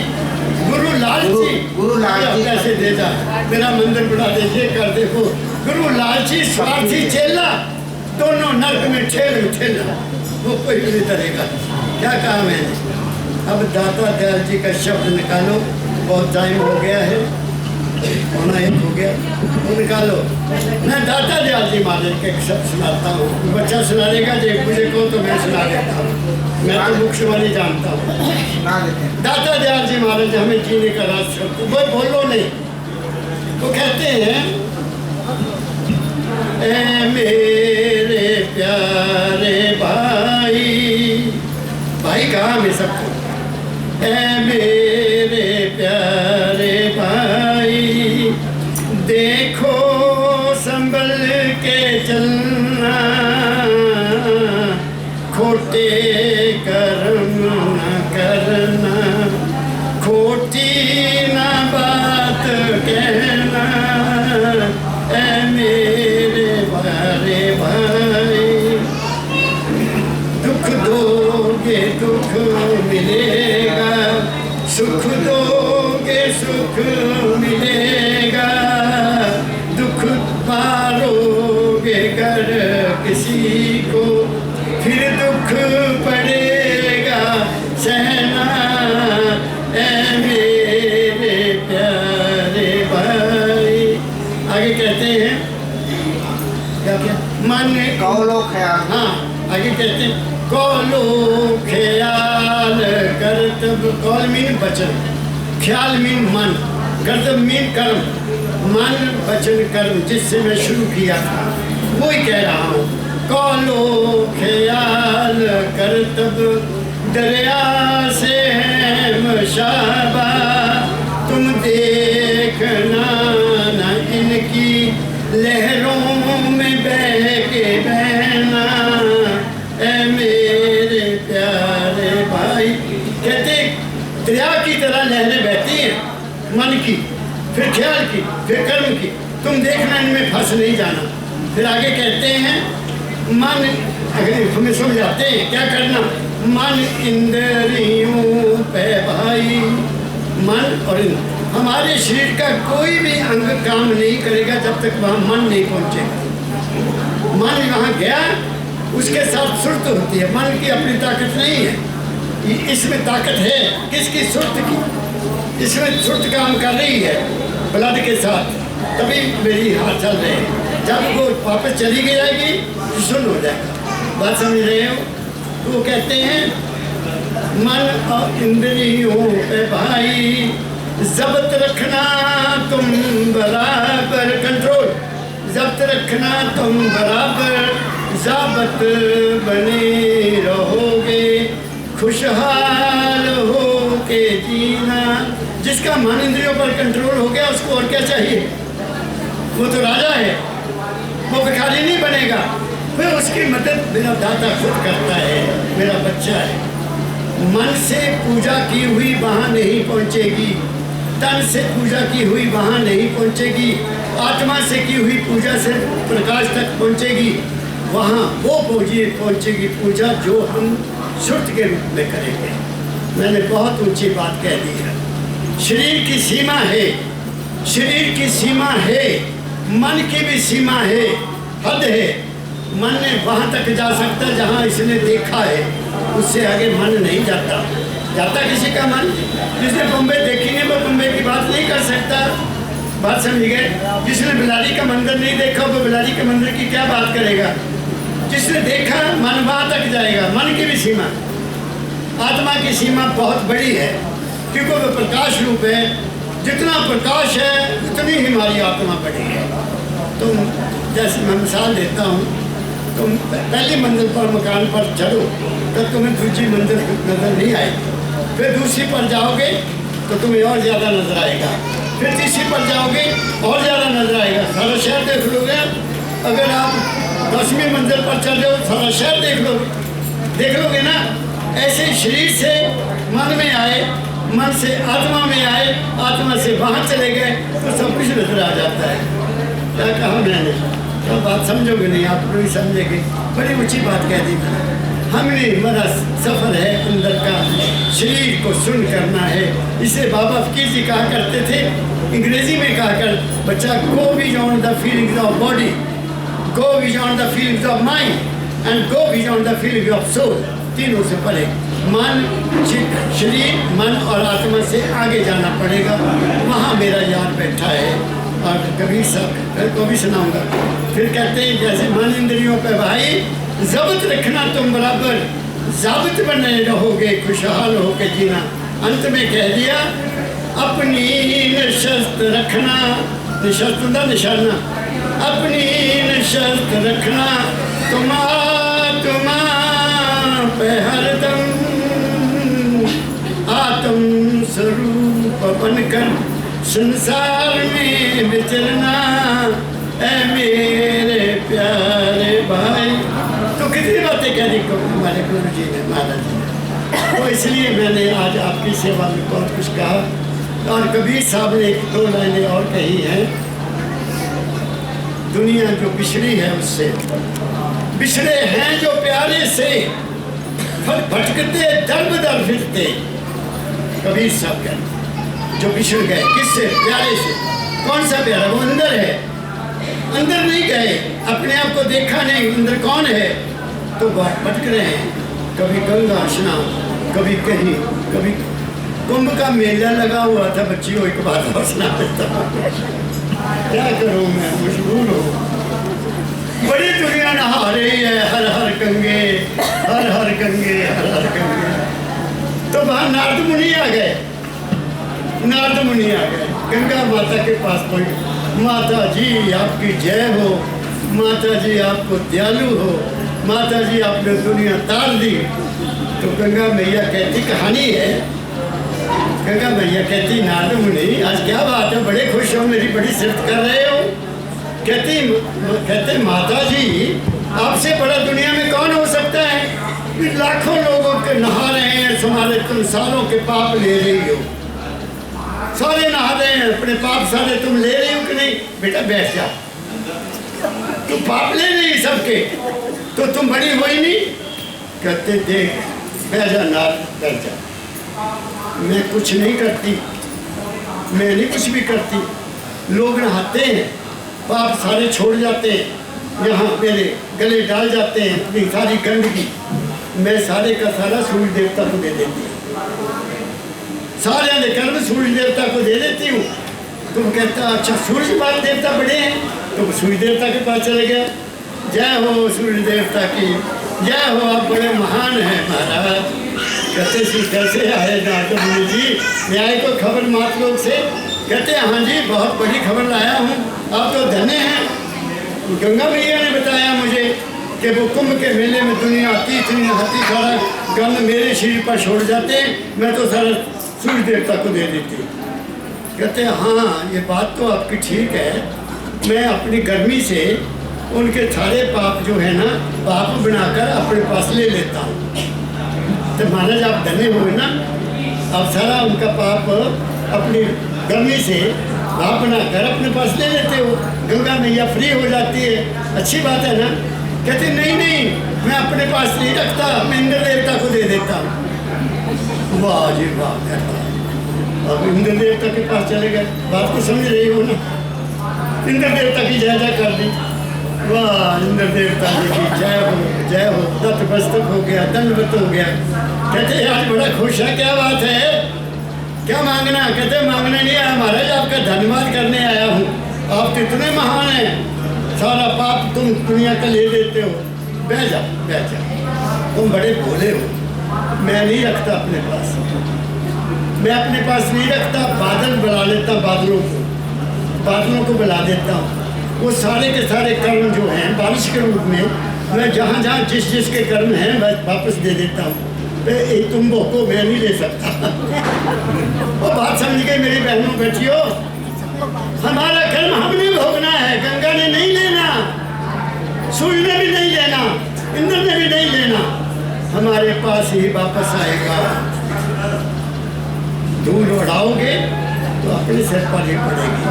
गुरु लालची, गुरु लालची कैसे दे जा, मेरा मंदिर बना दे, ये कर दे वो। गुरु लालची स्वार्थी चेला, दोनों नर्क में ठेल ठेला, वो कोई भी नहीं करेगा। क्या कहा मैंने? अब दाता दयाल जी का शब्द निकालो, बहुत टाइम हो गया है, होना एक हो गया, वो निकालो। मैं दाता दयाल जी महाराज के शब्द सुनाता हूँ। बच्चा सुना देगा, जो मुझे को तो मैं सुना देता हूँ, मैं तो मुख्य वाली जानता हूँ। दाता दयाल जी महाराज हमें जीने का राज छोड़ते, वो बोलो नहीं। वो कहते हैं ए मेरे प्यारे भाई, भाई कहाँ में सबको, ए मेरे प्यारे भाई, देखो संभल के चलना, खोटे कर्म न करना, खोटी न बात कहना। ए मेरे प्यारे भाई, दुख दोगे दुख मिलेगा, सुख दोगे सुख मिलेगा, दुख पारोगे कर किसी को, फिर दुख पड़ेगा सहना क्या क्या मन कौलो ख्याल। हाँ आगे कहते हैं कौलो ख्याल करतब, कौल मीन वचन, ख्याल मीन मन, करतब मीन कर्म, मन वचन कर्म जिससे मैं शुरू किया था वही कह रहा हूँ। कौलो ख्याल करतब दरिया से है मशाबा, तुम देखना न इनकी लहरों में बह के बहना, ऐ मेरे प्यारे भाई। कहते दरिया की तरह लहरें बहती हैं, मन की, फिर ख्याल की, फिर कर्म की, तुम देखना इनमें फंस नहीं जाना। फिर आगे कहते हैं मन, अगर हमें समझाते हैं क्या करना, मन इंद्रियों पे भाई, मन और हमारे शरीर का कोई भी अंग काम नहीं करेगा जब तक वहाँ मन नहीं पहुँचेगा। मन वहाँ गया उसके साथ सुर्त होती है, मन की अपनी ताकत नहीं है, इसमें ताकत है किसकी, सुर्त की, इसमें सुर्त काम कर रही है ब्लड के साथ, तभी मेरी हाथ चल रहे हैं। जब वो वापस चली जाएगी तो सुन हो जाएगा। बात समझ रहे हो? तो वो कहते हैं मन और इंद्रियों पे भाई जब्त रखना तुम बराबर, कंट्रोल जब्त रखना तुम बराबर, ज़ाबत बने रहोगे खुशहाल हो के जीना। जिसका मन इंद्रियों पर कंट्रोल हो गया उसको और क्या चाहिए, वो तो राजा है, वो भिखारी नहीं बनेगा। फिर उसकी मदद मेरा दादा खुद करता है, मेरा बच्चा है। मन से पूजा की हुई वहाँ नहीं पहुँचेगी, तन से पूजा की हुई वहाँ नहीं पहुँचेगी, आत्मा से की हुई पूजा से प्रकाश तक पहुँचेगी, वहाँ वो पहुँचेगी पूजा जो हम श्रुत के रूप में करेंगे। मैंने बहुत ऊंची बात कह दी है। शरीर की सीमा है, शरीर की सीमा है, मन की भी सीमा है, हद है। मन ने वहाँ तक जा सकता जहाँ इसने देखा है, उससे आगे मन नहीं जाता। जाता किसी का मन, जिसने बम्बई देखी नहीं वो बम्बई की बात नहीं कर सकता। बात समझ गए? जिसने बिलारी का मंदिर नहीं देखा वो बिलारी के मंदिर की क्या बात करेगा। जिसने देखा मन वहाँ तक जाएगा। मन की भी सीमा, आत्मा की सीमा बहुत बड़ी है, क्योंकि वो प्रकाश रूप है। जितना प्रकाश है उतनी ही हमारी आत्मा बड़ी है। तुम जैसे मैं मिसाल देता हूँ, तुम पहली मंजिल पर मकान पर चढ़ो तो तुम्हें दूसरी मंजिल नज़र नहीं आएगी, फिर दूसरी पर जाओगे तो तुम्हें और ज़्यादा नज़र आएगा, फिर तीसरी पर जाओगे और ज़्यादा नज़र आएगा। सारा शहर देख लोगे। अगर आप 10वीं मंजिल पर चल रहे हो सारा शहर देख लोगे ना। ऐसे शरीर से मन में आए, मन से आत्मा में आए, आत्मा से वहाँ चले गए तो सब कुछ नजर आ जाता है। क्या कहा मैंने? तो बात समझोगे नहीं, आप नहीं समझेंगे। बड़ी ऊंची बात कह दी मैंने। हमने हमारा सफ़र है अंदर का, शरीर को सुन करना है। इसे बाबा फकीर जी कहा करते थे, अंग्रेजी में कहा कर, बच्चा go beyond the feelings of body, go beyond the feelings of mind and go beyond the feeling of soul. तीनों से परे मन, शरीर, मन और आत्मा से आगे जाना पड़ेगा। वहाँ मेरा यार बैठा है और कभी सब फिर को भी सुनाऊंगा। फिर कहते हैं जैसे मन इंद्रियों पे भाई जब्त रखना तुम बराबर, जाबित बने रहोगे खुशहाल हो के जीना। अंत में कह दिया अपनी नशस्त रखना, नशस्त होता निशाना, अपनी नशस्त रखना तुम आत्मा पे हरदम, आत्म स्वरूप बनकर संसार में विचरना, ऐ मेरे प्यारे भाई। तो कितनी बातें कह दी हमारे गुरु जी ने, महाराज जी ने। तो इसलिए मैंने आज आपकी सेवा में बहुत कुछ कहा। और कबीर साहब ने 1-2 लाइनें और कही हैं। दुनिया जो बिछड़ी है उससे, बिछड़े हैं जो प्यारे से, भटकते दर बदर फिरते। कबीर साहब कहते जो बिछड़ गए, किससे? प्यारे से। कौन सा प्यारा? वो अंदर है, अंदर नहीं गए, अपने आप को देखा नहीं अंदर कौन है, तो भटक रहे हैं। कभी गंगा स्नान, कभी कहीं, कभी कुंभ का मेला लगा हुआ था, बच्चियों एक बात और सुना देता हूँ। क्या करूँ मैं, मजबूर हूँ। तो वहाँ नारद मुनि आ गए, नारद मुनि आ गए गंगा माता के पास पहुँचे। माता जी आपकी जय हो, माता जी आपको दयालु हो, माता जी आपने दुनिया तार दी। तो गंगा मैया कहती, कहानी है, गंगा मैया कहती नारद मुनि आज क्या बात है, बड़े खुश हो, मेरी बड़ी सिफत कर रहे हो। कहते माता जी आपसे बड़ा दुनिया में कौन हो सकता है, लाखों लोगों के नहा रहे हैं, तुम्हारे तुम सालों के पाप ले रही हो, सारे नहा रहे हैं, अपने पाप सारे तुम ले रही हो कि नहीं। बेटा बैठ जा, तुम पाप ले रही सबके, तो तुम बड़ी हो ही नहीं। कहते देख बैठ जा नार, बैठ जा, मैं कुछ नहीं करती, मैं नहीं कुछ भी करती, लोग नहाते हैं, पाप सारे छोड़ जाते हैं, यहाँ मेरे गले डाल जाते हैं अपनी सारी गंदगी, मैं सारे का सारा सूर्य देवता को दे देती हूँ, सारे ने कर्म सूर्य देवता को दे देती हूँ। तुम कहता अच्छा सूर्य देवता बड़े हैं, तो सूर्य देवता के पास चले गया। जय हो सूर्य देवता की जय हो, आप बड़े महान हैं महाराज। कहते सी कैसे आए नारद मुनि जी, न्याय को खबर मात लोग से। कहते हाँ जी बहुत बड़ी खबर लाया हूँ, आप तो धन्य हैं। गंगा मैया ने बताया मुझे कि वो कुंभ के मेले में दुनिया आती इतनी नहाती, सारा गंद मेरे शरीर पर छोड़ जाते, मैं तो सारा सूर्य देवता को दे देती। कहते हाँ ये बात तो आपकी ठीक है, मैं अपनी गर्मी से उनके सारे पाप जो है ना पाप बनाकर अपने पास ले लेता हूँ। तो महाराज आप धन्य हुए ना, आप सारा उनका पाप अपनी गर्मी से पाप बनाकर अपने पास ले लेते हो, गंगा मैया फ्री हो जाती है, अच्छी बात है ना। कहते नहीं नहीं मैं अपने पास नहीं रखता, मैं इंद्र देवता को दे देता हूँ। वाह जी वाह कहता, अब इंद्र देवता के पास चले गए, बात को समझ रही हो ना, इंद्र देवता की जय जय कर दी। वाह इंद्र देवता जी की जय हो जय हो, दत्त बस्तक हो गया, दंडवत हो गया। कहते आज बड़ा खुश है, क्या बात है, क्या मांगना। कहते मांगने नहीं आया महाराज, आपका धन्यवाद करने आया हूँ, आप तो इतने महान हैं, सारा पाप तुम दुनिया का ले लेते हो। बह जा बह जा, तुम बड़े भोले हो, मैं नहीं रखता अपने पास, मैं अपने पास नहीं रखता, बादल बुला लेता, बादलों को बुला देता हूँ, वो सारे के सारे कर्म जो हैं बारिश के रूप में मैं जहाँ जहाँ जिस जिसके कर्म हैं मैं वापस दे देता हूँ। तुम को मैं नहीं ले सकता। वो बात समझ गई मेरी बहनों बेटियों, हमारा कर्म हमने भोगना है, गंगा ने नहीं लेना, सूर्य ने भी नहीं लेना, इंद्र ने भी नहीं लेना, हमारे पास ही वापस आएगा। धूल उड़ाओगे तो अपने सिर पर ही पड़ेगी।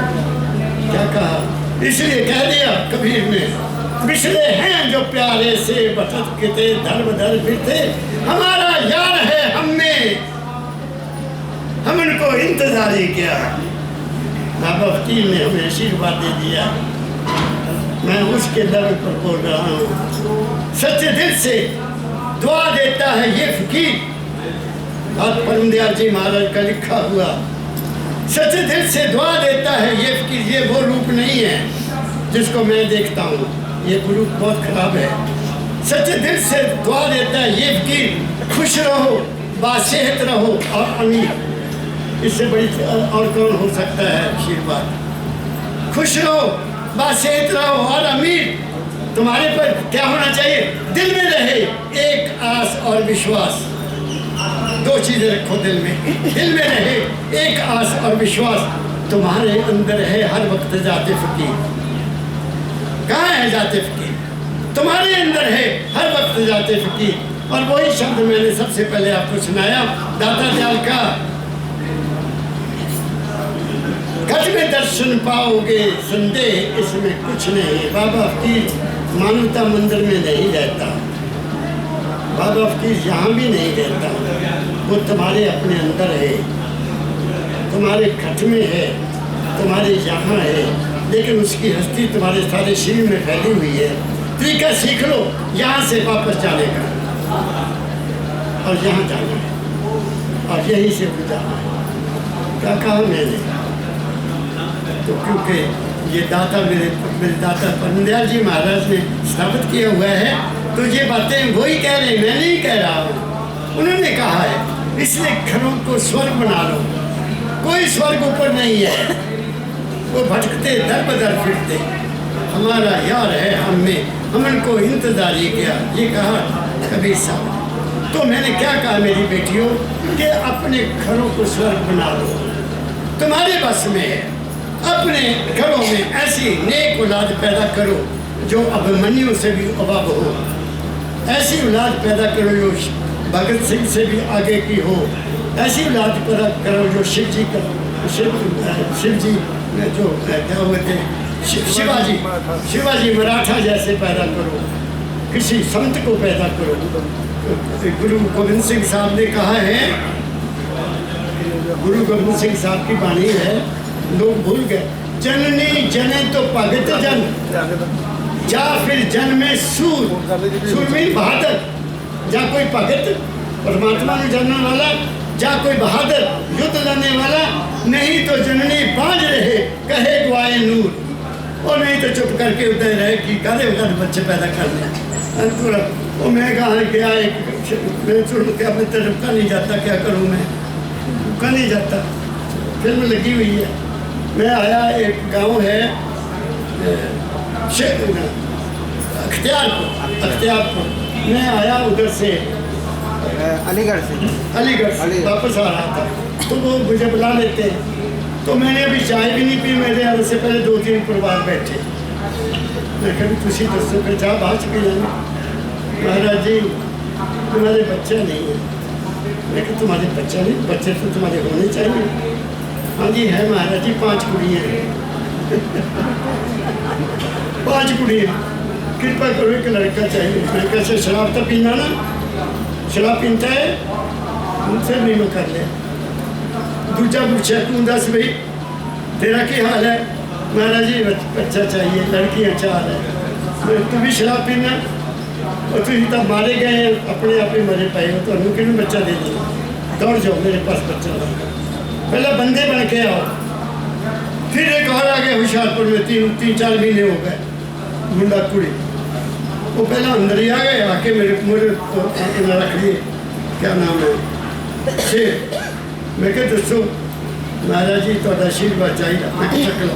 क्या कहा, इसलिए कह दिया कबीर ने, बिछड़े हैं जो प्यारे से भटकते धर्म धर फिरते, हमारा यार है हम में, हम उनको इंतजार ही किया। बाबा फकीर ने हमें आशीर्वाद दे दिया, मैं उसके दर पर बोल रहा हूँ। सच्चे दिल से दुआ देता है ये फकीर, आज परमदयाल जी महाराज का लिखा हुआ, सच्चे दिल से दुआ देता है ये फकीर। ये वो रूप नहीं है जिसको मैं देखता हूँ, ये रूप बहुत खराब है। सच्चे दिल से दुआ देता है ये फकीर, खुश रहो, बासेहत रहो और अमीर। इससे बड़ी और कौन हो सकता है आशीर्वाद। खुश रहो, बासेहत रहो और अमीर। तुम्हारे पर क्या होना चाहिए, दिल में रहे एक आस और विश्वास, दो चीजें रखो दिल में। दिल में रहे एक आस और विश्वास, तुम्हारे अंदर है हर वक्त जाते फकीर। कहाँ है जाते फकीर, तुम्हारे अंदर है हर वक्त जाते फकीर। और वही शब्द मैंने सबसे पहले आपको सुनाया दाता दयाल का, घट में दर्शन पाओगे संदेह इसमें कुछ नहीं। बाबा फकीर मानवता मंदिर में नहीं रहता, बाबा फकीर यहाँ भी नहीं रहता, वो तुम्हारे अपने अंदर है, तुम्हारे घट में है, तुम्हारे यहाँ है, लेकिन उसकी हस्ती तुम्हारे सारे शरीर में फैली हुई है। तरीका सीख लो यहाँ से वापस जाने का, और यहाँ जाना है और यहीं से गुजारना है। क्या कहा मैंने, तो क्योंकि ये दाता मेरे दाता परमदयाल जी महाराज ने स्थापित किया हुआ है, तो ये बातें वही कह रहे हैं, मैं नहीं कह रहा हूँ। उन्होंने कहा है इसलिए घरों को स्वर्ग बना लो। कोई स्वर्ग ऊपर नहीं है, वो भटकते दर बदर फिरते, हमारा यार है हम में, हम इनको इंतजार ही किया, ये कहा कबीर साहब। तो मैंने क्या कहा मेरी बेटियों कि अपने घरों को स्वर्ग बना लो, तुम्हारे बस में है। अपने घरों में ऐसी नेक औलाद पैदा करो जो अभिमन्यु से भी अबाब हो, ऐसी औलाद पैदा करो जो भगत सिंह से भी आगे की हो, ऐसी औलाद पैदा करो जो शिव जी जो क्या हुए थे शिवाजी मराठा जैसे पैदा करो, किसी संत को पैदा करो। गुरु गोविंद सिंह साहब ने कहा है, गुरु गोविंद सिंह साहब की वाणी है, लोग भूल गए, जननी जने तो भगत जन, जा फिर जन में सूरवीर बहादुर। जा कोई भगत परमात्मा में जानने वाला, जा कोई बहादुर युद्ध लड़ने वाला, नहीं तो जननी बांझ रहे कहे गुआए नूर, और नहीं तो चुप करके उधर रहे कि गधे बच्चे पैदा कर लिया। वो मैं कहाँ गया, मैं सुन के अपनी तरफ का नहीं जाता, क्या करूँ मैं, का नहीं जाता। फिल्म लगी हुई है, मैं आया, एक गांव है अख्तियारपुर, मैं आया उधर से अलीगढ़ से वापस आ रहा था, तो वो मुझे बुला लेते हैं। तो मैंने अभी चाय भी नहीं पी, मेरे आने से पहले 2-3 परिवार बैठे। मैं कभी खुशी दोस्तों पे चाह बात चुकी जाना, महाराज जी तुम्हारे बच्चा नहीं है। मैं कहा तुम्हारे बच्चा नहीं, बच्चे तो तुम्हारे होने चाहिए। हाँ जी है महाराज जी, 5 कुड़ियाँ हैं 5 कुड़ियाँ, कृपा करो एक लड़का चाहिए। मैं कैसे शराब तो पीना ना, शराब पीता है उनसे नहीं मैं कर लिया। दूजा पूछा तू दस भाई तेरा क्या हाल है, महाराज जी बच्चा चाहिए, लड़की अच्छा हाल है। तू भी शराब पीना, और तुम तब मारे गए हैं, अपने आप ही मरे पाए हो, तो कि बच्चा दे दिया, दौड़ जाओ मेरे पास बच्चा दो। पहले बंदे बन के आओ। फिर एक और आ गया हुशियारपुर में, 3-4 महीने हो गए, मुंडा कुड़ी, वो पहले अंदर ही आ गए, आके मेरे रख लिए, क्या नाम है शेर। मैं क्या दसो महाराज जी तो आशीर्वाद चाहिए, मैं चक लो,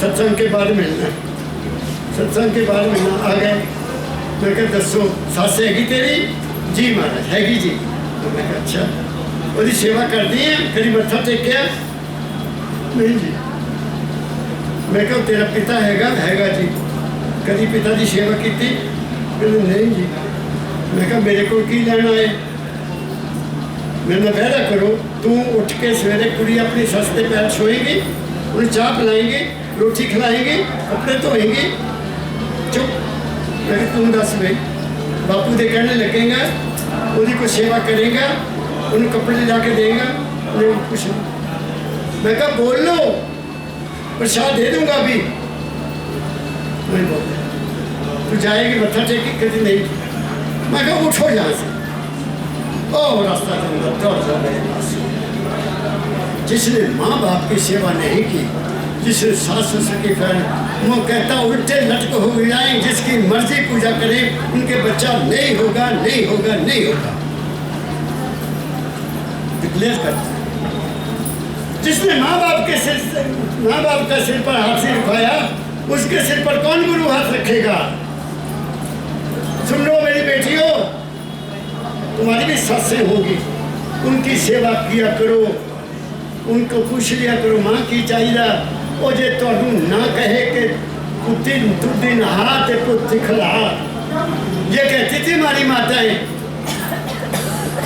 सत्संग के बाद मिलना, सत्संग के बाद मिलना। आ गए, मैं क्या दसो सस हैगी तेरी? जी महाराज हैगी जी। तो मैं क्या अच्छा, ਉਹਦੀ सेवा कर दी है, कभी मत्था टेकिया? नहीं जी। मैं क्या तेरा पिता हैगा जी, कभी पिता की सेवा की? नहीं जी। मैं क्या मेरे को की लेना है? मेरे ਨਾਲ वादा करो, तू उठ के सवेरे कुड़ी अपनी सस के पैर सोएगी, उन्हें चाह पिलाएंगे, रोटी खिलाएंगे, कपड़े धोएंगे, चुप। मैं तू दस भाई बापू के कहने लगेगा, उसकी कोई सेवा करेगा, उन्हें कपड़े ला के देगा, उन्हें कुछ नहीं। मैं कहा बोल लो, प्रसाद दे दूंगा अभी। नहीं बोल, तू जाएगी मत्था टेकी? कहती नहीं। मैं कहा उठो यहाँ से, ओ रास्ता दौड़ जाओ मेरे पास। जिसने माँ बाप की सेवा नहीं की, जिसने सास ससुर की फैन, वो कहता उल्टे लटक हो जाए, जिसकी मर्जी पूजा करें उनके बच्चा नहीं होगा, नहीं होगा, नहीं होगा, डिक्लेयर करता है। जिसने माँ बाप का सिर पर हाथ से रखाया, उसके सिर पर कौन गुरु हाथ रखेगा? सुन लो मेरी बेटियों, तुम्हारी भी ससें होगी, उनकी सेवा किया करो, उनको पूछ लिया करो माँ की चाहिए। और जे तुहानू ना कहे कि पुत्री दूधी नहा ते पुत्र खिला, ये कहती थी हमारी माताएं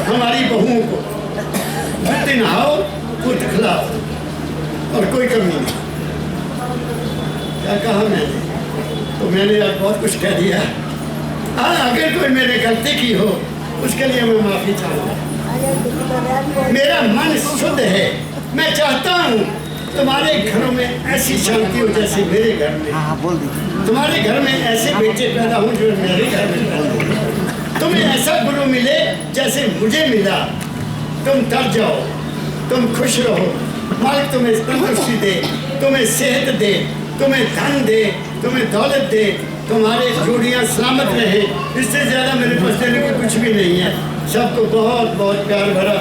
हमारी बहुओं को, दूधी नहाओ पुत्र खिलाओ, और कोई कमी नहीं। क्या कहा मैंने? तो मैंने आज बहुत कुछ कह दिया। हाँ, अगर कोई मेरे गलती की हो उसके लिए मैं माफ़ी चाहूँगा। मेरा मन शुद्ध है, मैं चाहता हूँ तुम्हारे घरों में ऐसी शांति हो जैसे मेरे घर में। बोल दीजिए। तुम्हारे घर में ऐसे बेटे पैदा हों जो मेरे घर में पैदा हो, तुम्हें ऐसा गुरु मिले जैसे मुझे मिला। तुम तर जाओ, तुम खुश रहो, मालिक तुम्हें तंदुरुस्ती दे, तुम्हें सेहत दे, तुम्हें धन दे, तुम्हें दौलत दे, तुम्हारे जोड़ियाँ सलामत रहे। इससे ज़्यादा मेरे पास देने को कुछ भी नहीं है। सबको बहुत बहुत प्यार भरा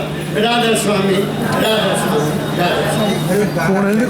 राधा स्वामी राधा स्वामी राधा स्वामी।